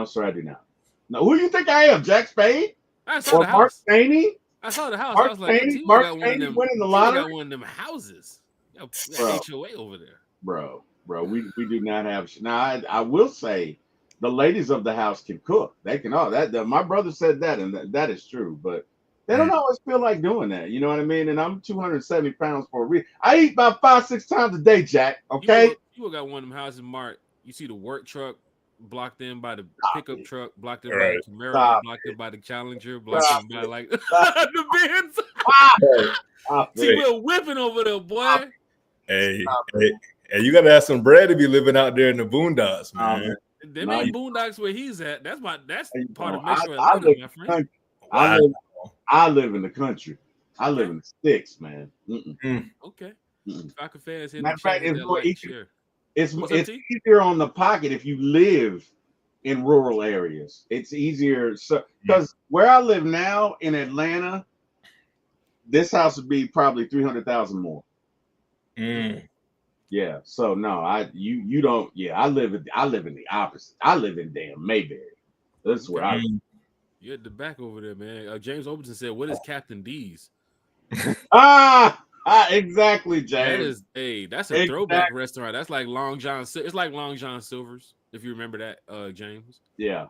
sir, I do not. No, who do you think I am? Jack Spade I saw or the Mark house. Spaney? I saw the house. I Mark was like, yo, Spaney, T-Will Mark got one of Spaney them. winning the T-Will lottery, got one of them houses. Yo, bro. HOA over there. Bro. We do not have. Now I will say, the ladies of the house can cook. They can all that. My brother said that, and that is true. But they don't always feel like doing that. You know what I mean? And I'm 270 pounds for a reason. I eat about 5-6 times a day, Jack. Okay. You got one of them houses, Mark. You see the work truck blocked in by the Stop pickup it. truck, blocked in by the Right. Camaro, Stop blocked it. in by the Challenger, blocked Stop in by it. like Stop the Benz. Stop T it. Will whipping over there, boy. Hey, Stop hey, hey, you gotta have some bread to be living out there in the boondocks, Oh, man. man. Them No, ain't boondocks where he's at. That's part of no, Metro I Atlanta, live my in the friend. country. Wow. I live in the country. I live Okay. in the sticks, man. Okay. Mm-mm. Falcon fans hit Matter the of chat, fact, hit it's that more like, easy. share. It's What's up, it's T? easier on the pocket if you live in rural areas. It's easier, so because where I live now in Atlanta, this house would be probably 300,000 more. Yeah. So no, you don't. Yeah, I live in the opposite. I live in damn Mayberry. That's where Okay. I live. You're at the back over there, man. James Overton said, "What is Captain D's?" Exactly, That James. is that's a throwback Exactly. restaurant. That's like Long John. It's like Long John Silver's, if you remember that, James. Yeah.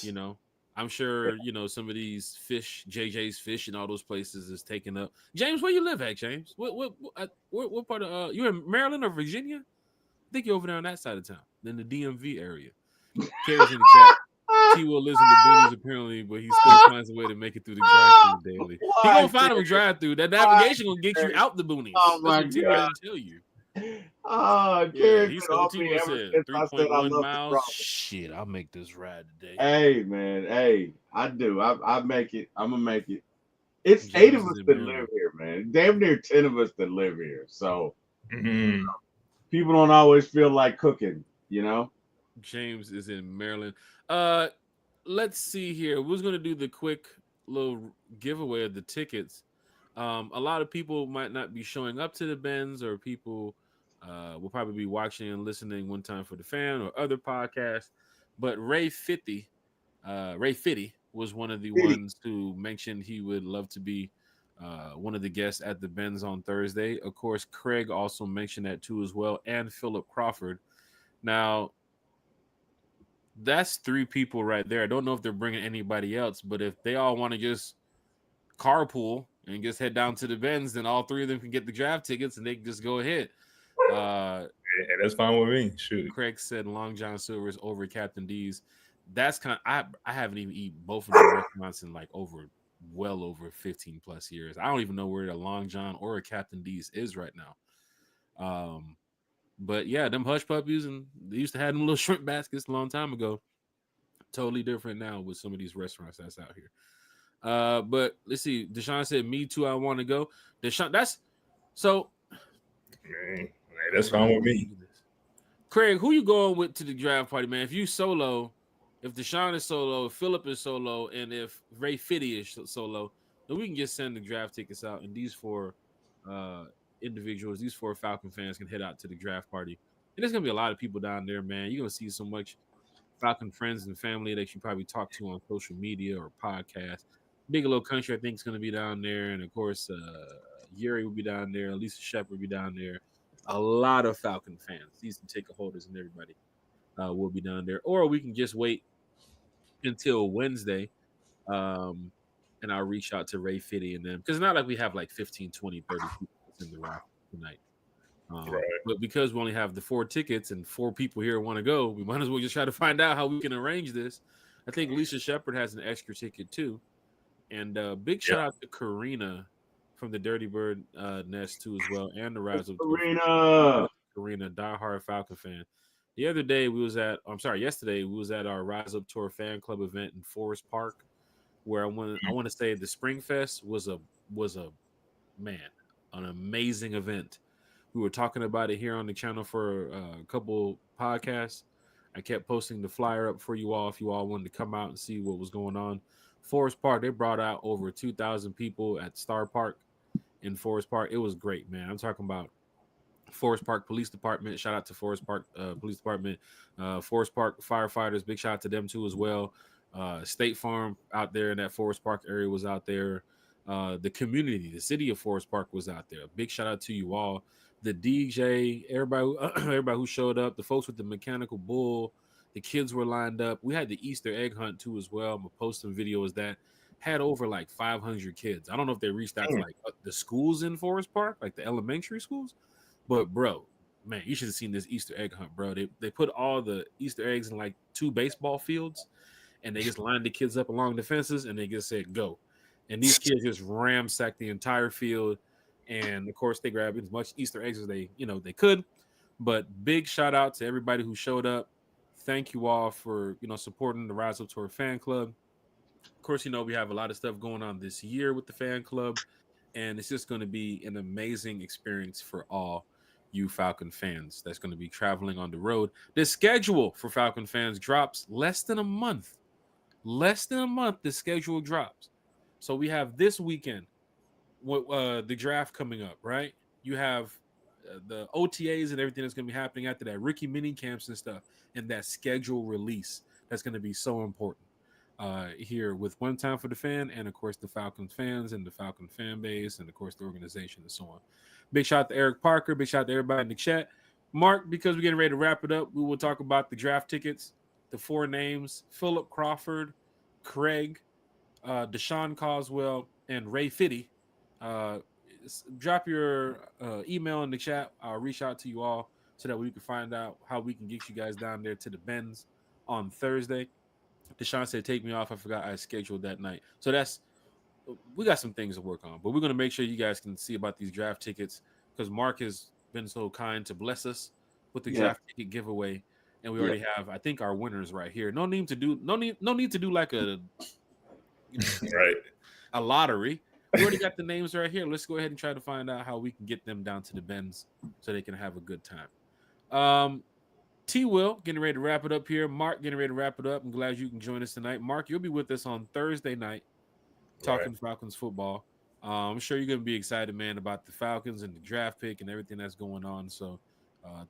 You know, I'm sure some of these fish, JJ's Fish, and all those places is taken up. James, where you live at, James? What part of you in Maryland or Virginia? I think you're over there on that side of town, in the DMV area. Carrie's in the chat. T Will lives in the boonies apparently, but he still finds a way to make it through the drive-through daily. He Why, gonna find him a Carrie? drive-through. That Why, navigation gonna get you Carrie? out the boonies. Oh That's my what T Will God. didn't tell you. Oh, Yeah, Carrie's he been said what on T me Will ever said. since I said I 3.1 love the miles. drama. Shit, I'll make this ride today. Hey, man. Hey, I do. I make it. I'm gonna make it. It's James 8 of is us in that Maryland. live here, man. Damn near 10 of us that live here. So Mm-hmm. people don't always feel like cooking, you know? James is in Maryland. Let's see here. We're gonna do the quick little giveaway of the tickets. A lot of people might not be showing up to the Benz, or people will probably be watching and listening One Time for the Fan or other podcasts. But Ray Fitty was one of the ones who mentioned he would love to be one of the guests at the Benz on Thursday. Of course, Craig also mentioned that too as well, and Philip Crawford. Now, that's 3 people right there. I don't know if they're bringing anybody else, but if they all want to just carpool and just head down to the Benz, then all 3 of them can get the draft tickets and they can just go ahead. Yeah, that's fine with me. Shoot. Craig said Long John Silver's over Captain D's. That's I haven't even eaten both of those restaurants in like well over 15 plus years. I don't even know where a Long John or a Captain D's is right now. But yeah, them hush puppies, and they used to have them little shrimp baskets a long time ago. Totally different now with some of these restaurants that's out here. But let's see. Deshaun said, "Me too. I want to go." Deshaun, that's so. Man, that's fine with me. Craig, who you going with to the draft party, man? If you solo, if Deshaun is solo, if Philip is solo, and if Ray Fitty is solo, then we can just send the draft tickets out, and these 4 individuals, these 4 Falcon fans can head out to the draft party. And there's gonna be a lot of people down there, man. You're gonna see so much Falcon friends and family that you probably talk to on social media or podcast. Bigelow Country, I think, is going to be down there, and of course, Yuri will be down there. Lisa Shepard will be down there. A lot of Falcon fans, season ticket holders, and everybody will be down there. Or we can just wait until Wednesday, um, and I'll reach out to Ray Fitty and them because it's not like we have like 15, 20, 30 people in the roster tonight. Right. But because we only have the 4 tickets and 4 people here want to go, we might as well just try to find out how we can arrange this. I think Lisa Shepard has an extra ticket too. And big shout out to Karina from the Dirty Bird Nest too as well, and the Rise of Karina. Karina, diehard Falcon fan. Yesterday we was at our Rise Up Tour fan club event in Forest Park, where I want to say the Spring Fest was a man, an amazing event. We were talking about it here on the channel for a couple podcasts. I kept posting the flyer up for you all if you all wanted to come out and see what was going on. Forest Park, they brought out over 2,000 people at Star Park in Forest Park. It was great, man. I'm talking about Forest Park Police Department. Shout out to Forest Park Police Department. Forest Park firefighters. Big shout out to them too as well. State Farm out there in that Forest Park area was out there. The community, the city of Forest Park was out there. Big shout out to you all. The DJ, everybody who showed up, the folks with the mechanical bull, the kids were lined up. We had the Easter egg hunt too as well. I'm gonna post some videos that had over like 500 kids. I don't know if they reached out to like the schools in Forest Park, like the elementary schools, but bro, man, you should have seen this Easter egg hunt, bro. They put all the Easter eggs in like 2 baseball fields, and they just lined the kids up along the fences, and they just said go, and these kids just ransacked the entire field. And of course, they grabbed as much Easter eggs as they could. But big shout out to everybody who showed up. Thank you all for supporting the Rise Up Tour fan club. Of course, we have a lot of stuff going on this year with the fan club, and it's just going to be an amazing experience for all you Falcon fans that's going to be traveling on the road. The schedule for Falcon fans drops less than a month. Less than a month, the schedule drops. So we have this weekend, the draft coming up, right? You have the OTAs and everything that's going to be happening after that, rookie mini camps and stuff, and that schedule release that's going to be so important here with One Time for the Fan, and of course the Falcons fans and the Falcon fan base, and of course the organization and so on. Big shout out to Eric Parker. Big shout out to everybody in the chat. Mark, because we're getting ready to wrap it up, we will talk about the draft tickets, the 4 names: Philip Crawford, Craig, Deshaun Coswell, and Ray Fitty. Drop your email in the chat. I'll reach out to you all so that we can find out how we can get you guys down there to the Benz on Thursday. Deshaun said, take me off. I forgot I scheduled that night. So we got some things to work on, but we're going to make sure you guys can see about these draft tickets because Mark has been so kind to bless us with the draft ticket giveaway. And we already have, I think, our winners right here. No need to do like a right a lottery. We already got the names right here. Let's go ahead and try to find out how we can get them down to the Benz so they can have a good time. T Will getting ready to wrap it up here. Mark getting ready to wrap it up. I'm glad you can join us tonight. Mark, you'll be with us on Thursday night talking Falcons football. I'm sure you're going to be excited, man, about the Falcons and the draft pick and everything that's going on. So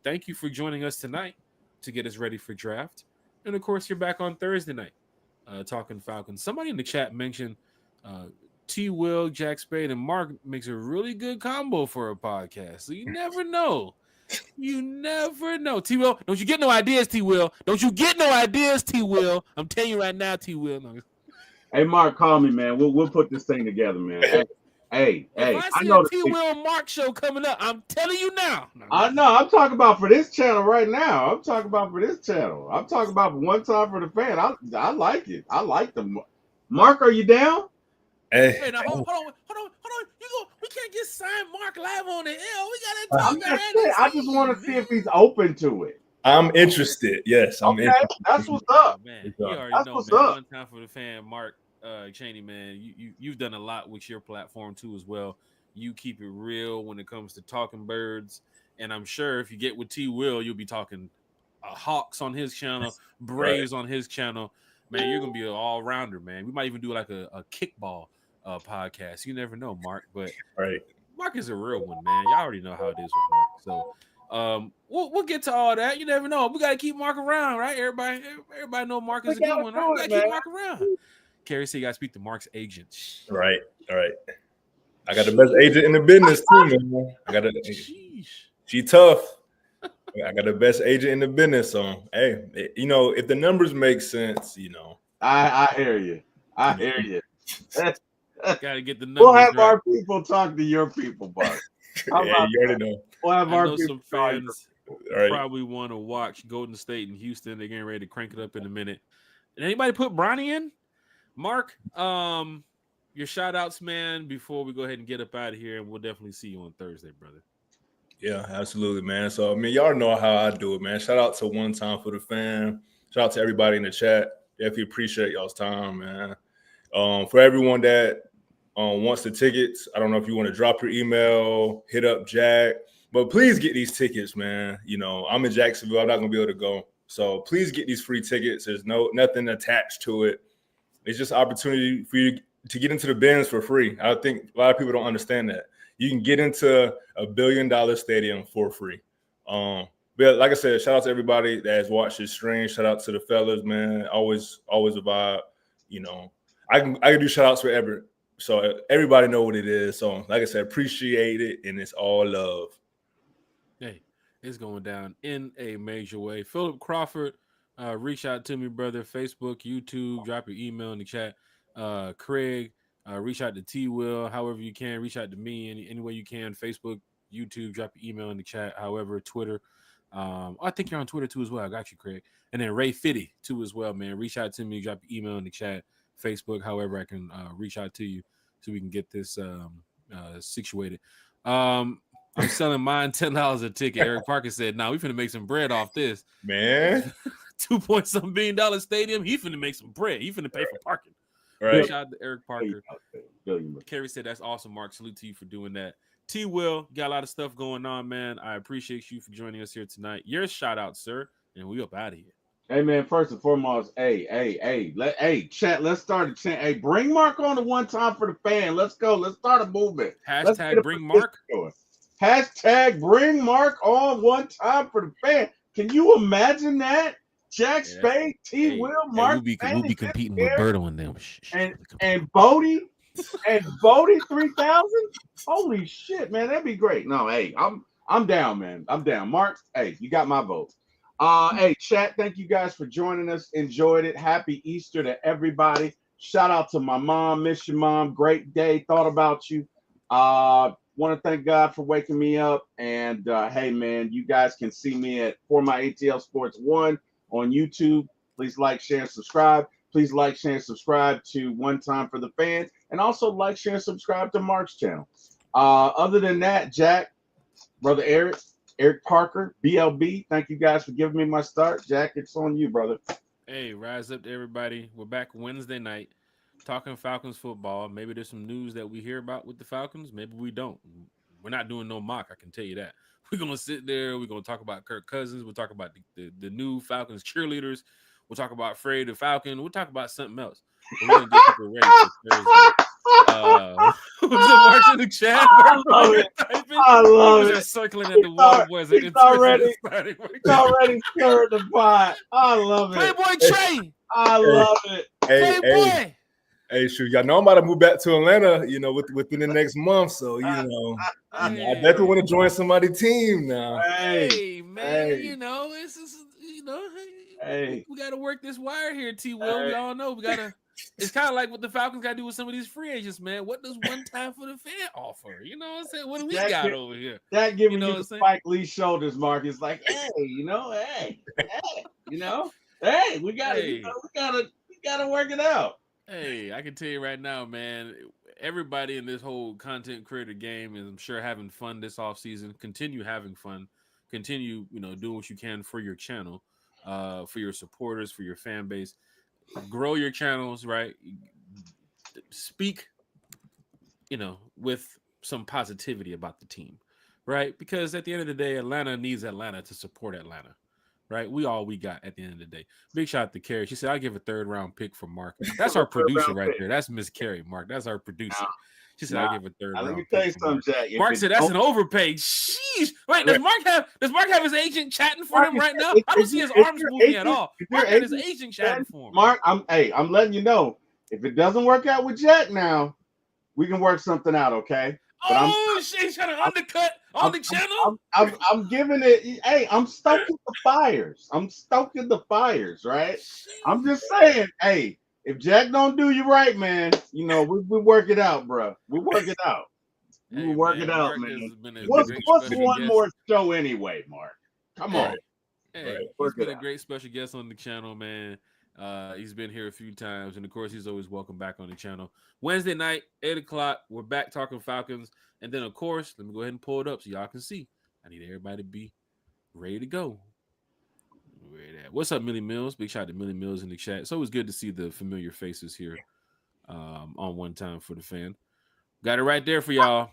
thank you for joining us tonight to get us ready for draft. And, of course, you're back on Thursday night talking Falcons. Somebody in the chat mentioned T. Will, Jack Spade, and Mark makes a really good combo for a podcast. So you never know. You never know. T. Will, don't you get no ideas, T. Will. Don't you get no ideas, T. Will. I'm telling you right now, T. Will. No. Hey, Mark, call me, man. We'll put this thing together, man. Hey. If I see a T. Will and Mark show coming up, I'm telling you now. I know. I'm talking about for this channel right now. I'm talking about for this channel. I'm talking about for One Time for the Fan. I like it. I like them. Mark, are you down? Hey, now hold on. We can't get signed Mark live on the air. We gotta talk. I just want to see if he's open to it. I'm interested. Yes, I'm interested. That's what's up, man. You already that's know, what's man. up. One Time for the Fan, Mark Cheney, man. You've done a lot with your platform too as well. You keep it real when it comes to talking birds, and I'm sure if you get with T. Will, you'll be talking Hawks on his channel, Braves on his channel. Man, you're gonna be an all-rounder, man. We might even do like a kickball podcast. You never know, Mark, but Mark is a real one, man. Y'all already know how it is with Mark. So we'll get to all that. You never know. We gotta keep Mark around, right? Everybody know Mark is a good one, right? We gotta keep Mark around. Carrie said you got to speak to Mark's agent. All right. I got the best agent in the business too, man. She tough. I got the best agent in the business. So, hey, if the numbers make sense, I hear you. I hear you. Got to get the numbers. We'll have right. our people talk to your people, Mark. Yeah, you already know. We'll have I our know people some fans Right. probably want to watch Golden State and Houston. They're getting ready to crank it up in a minute. Did anybody put Bronny in? Mark, your shout outs, man, before we go ahead and get up out of here, and we'll definitely see you on Thursday, brother. Yeah, absolutely, man. So, y'all know how I do it, man. Shout out to One Time for the Fan. Shout out to everybody in the chat. Definitely appreciate y'all's time, man. For everyone that wants the tickets, I don't know if you want to drop your email, hit up Jack, but please get these tickets, man. I'm in Jacksonville. I'm not going to be able to go. So please get these free tickets. There's nothing attached to it. It's just an opportunity for you to get into the bins for free. I think a lot of people don't understand that. You can get into a $1 billion stadium for free. But like I said, shout out to everybody that has watched this stream. Shout out to the fellas, man. Always a vibe. I can do shout outs forever. So everybody know what it is. So like I said, appreciate it, and it's all love. Hey, it's going down in a major way. Philip Crawford, reach out to me, brother. Facebook, YouTube, drop your email in the chat. Craig, reach out to T Will, however you can. Reach out to me any way you can. Facebook, YouTube, drop your email in the chat. However, Twitter. I think you're on Twitter too as well. I got you, Craig. And then Ray Fitty too as well, man. Reach out to me, drop your email in the chat, Facebook, however I can reach out to you so we can get this situated. I'm selling mine $10 a ticket. Eric Parker said, "Nah, we finna make some bread off this, man. $2.some billion stadium. He finna make some bread. He finna pay for parking." Right. Shout out to Eric Parker. Kerry said, "That's awesome, Mark. Salute to you for doing that." T. Will, got a lot of stuff going on, man. I appreciate you for joining us here tonight. Your shout out, sir, and we up out of here. Hey man, first and foremost, chat. Let's start a chant. Hey, bring Mark on the One Time for the Fan. Let's go. Let's start a movement. Hashtag bring Mark. Hashtag bring Mark on One Time for the Fan. Can you imagine that? Jack Spade, T. Will, Mark. We'll be competing with Berto and them. And Bodie. And Bodie 3000. Holy shit, man, that'd be great. No, hey, I'm down, man. I'm down. Mark, hey, you got my vote. Hey, chat, thank you guys for joining us. Enjoyed it. Happy Easter to everybody. Shout out to my mom. Miss your mom. Great day. Thought about you. Want to thank God for waking me up. And hey, man, you guys can see me at For My ATL Sports 1 on YouTube. Please like, share, and subscribe. Please like, share, and subscribe to One Time for the Fan. And also like, share, and subscribe to Mark's channel. Other than that, Jack, Brother Eric Parker, BLB, thank you guys for giving me my start. Jack, it's on you, brother. Hey, rise up to everybody. We're back Wednesday night talking Falcons football. Maybe there's some news that we hear about with the Falcons. Maybe we don't. We're not doing no mock, I can tell you that. We're going to sit there. We're going to talk about Kirk Cousins. We'll talk about the new Falcons cheerleaders. We'll talk about Fred the Falcon. We'll talk about something else. We're going to get people ready for Thursday. Was it Mark in the chat? I love it. Just circling at the wall, boys. It's already stirred the pot. I love it. Playboy Trey. I love it. Playboy. Hey, shoot, y'all know I'm about to move back to Atlanta, within the next month. So, I definitely want to join somebody's team now. Hey, man, it's just, hey, we got to work this wire here, T. Will. We all know we got to. It's kind of like what the Falcons got to do with some of these free agents, man. What does One Time for the Fan offer? You know what I'm saying? What do we got over here? That giving you the Spike Lee shoulders, Mark. It's like, hey, we gotta work it out. Hey, I can tell you right now, man, everybody in this whole content creator game is, I'm sure, having fun this offseason. Continue having fun. Continue, doing what you can for your channel, for your supporters, for your fan base. Grow your channels, right? Speak, with some positivity about the team, right? Because at the end of the day, Atlanta needs Atlanta to support Atlanta, right? We got at the end of the day. Big shout out to Carrie. She said, "I'll give a 3rd round pick for Mark." That's our producer right there. That's Miss Carrie, Mark. That's our producer. She said, "I'll give a 3rd round." Let me tell you something, Jack. Mark said that's an overpay. Sheesh. Wait, does Mark have his agent chatting for him right now? I don't see his arms moving at all. Mark has his agent chatting for him. Mark, I'm letting you know. If it doesn't work out with Jack now, we can work something out, okay? But shit, he's trying to undercut on I'm, the channel. I'm giving it. Hey, I'm stoking the fires. I'm stoking the fires, right? I'm just saying, hey, if Jack don't do you right, man, you know we work it out, bro. We work it out. We Hey, work it man, out, Mark man. has been a What's great special one guest. more show anyway, Mark? Come on. Hey, he's Work been it a out. great special guest on the channel, man. He's been here a few times, and of course, he's always welcome back on the channel. Wednesday night, 8 o'clock, we're back talking Falcons, and then of course, let me go ahead and pull it up so y'all can see. I need everybody to be ready to go. What's up, Millie Mills? Big shout out to Millie Mills in the chat. It's always good to see the familiar faces here on One Time for the Fan. Got it right there for y'all.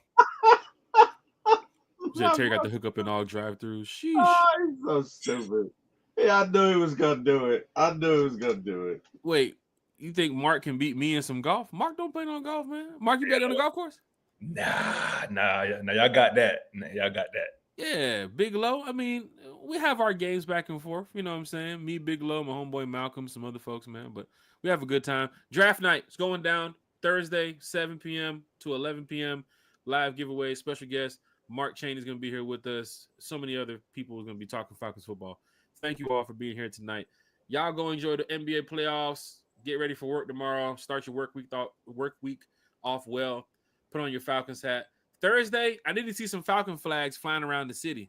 Said Terry got the hookup in all drive-throughs. Sheesh. Oh, he's so stupid. Yeah, I knew he was gonna do it. I knew he was gonna do it. Wait, you think Mark can beat me in some golf? Mark don't play no golf, man. Mark, you bet on the golf course? Nah, y'all got that. Y'all got that. Yeah, Big Low. I mean, we have our games back and forth. You know what I'm saying? Me, Big Low, my homeboy Malcolm, some other folks, man. But we have a good time. Draft night is going down Thursday, 7 p.m. to 11 p.m. Live giveaway, special guest. Mark Chain is going to be here with us. So many other people are going to be talking Falcons football. Thank you all for being here tonight. Y'all go enjoy the NBA playoffs. Get ready for work tomorrow. Start your work week off well. Put on your Falcons hat. Thursday, I need to see some Falcon flags flying around the city.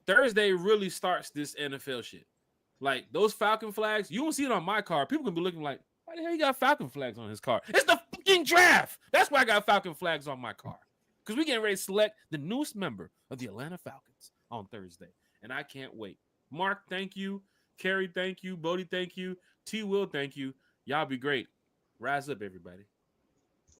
Thursday really starts this NFL shit. Like those Falcon flags, you won't see it on my car. People gonna be looking like, why the hell you got Falcon flags on his car? It's the fucking draft. That's why I got Falcon flags on my car. Because we getting ready to select the newest member of the Atlanta Falcons on Thursday. And I can't wait. Mark, thank you. Kerry, thank you. Bodie, thank you. T. Will, thank you. Y'all be great. Rise up, everybody.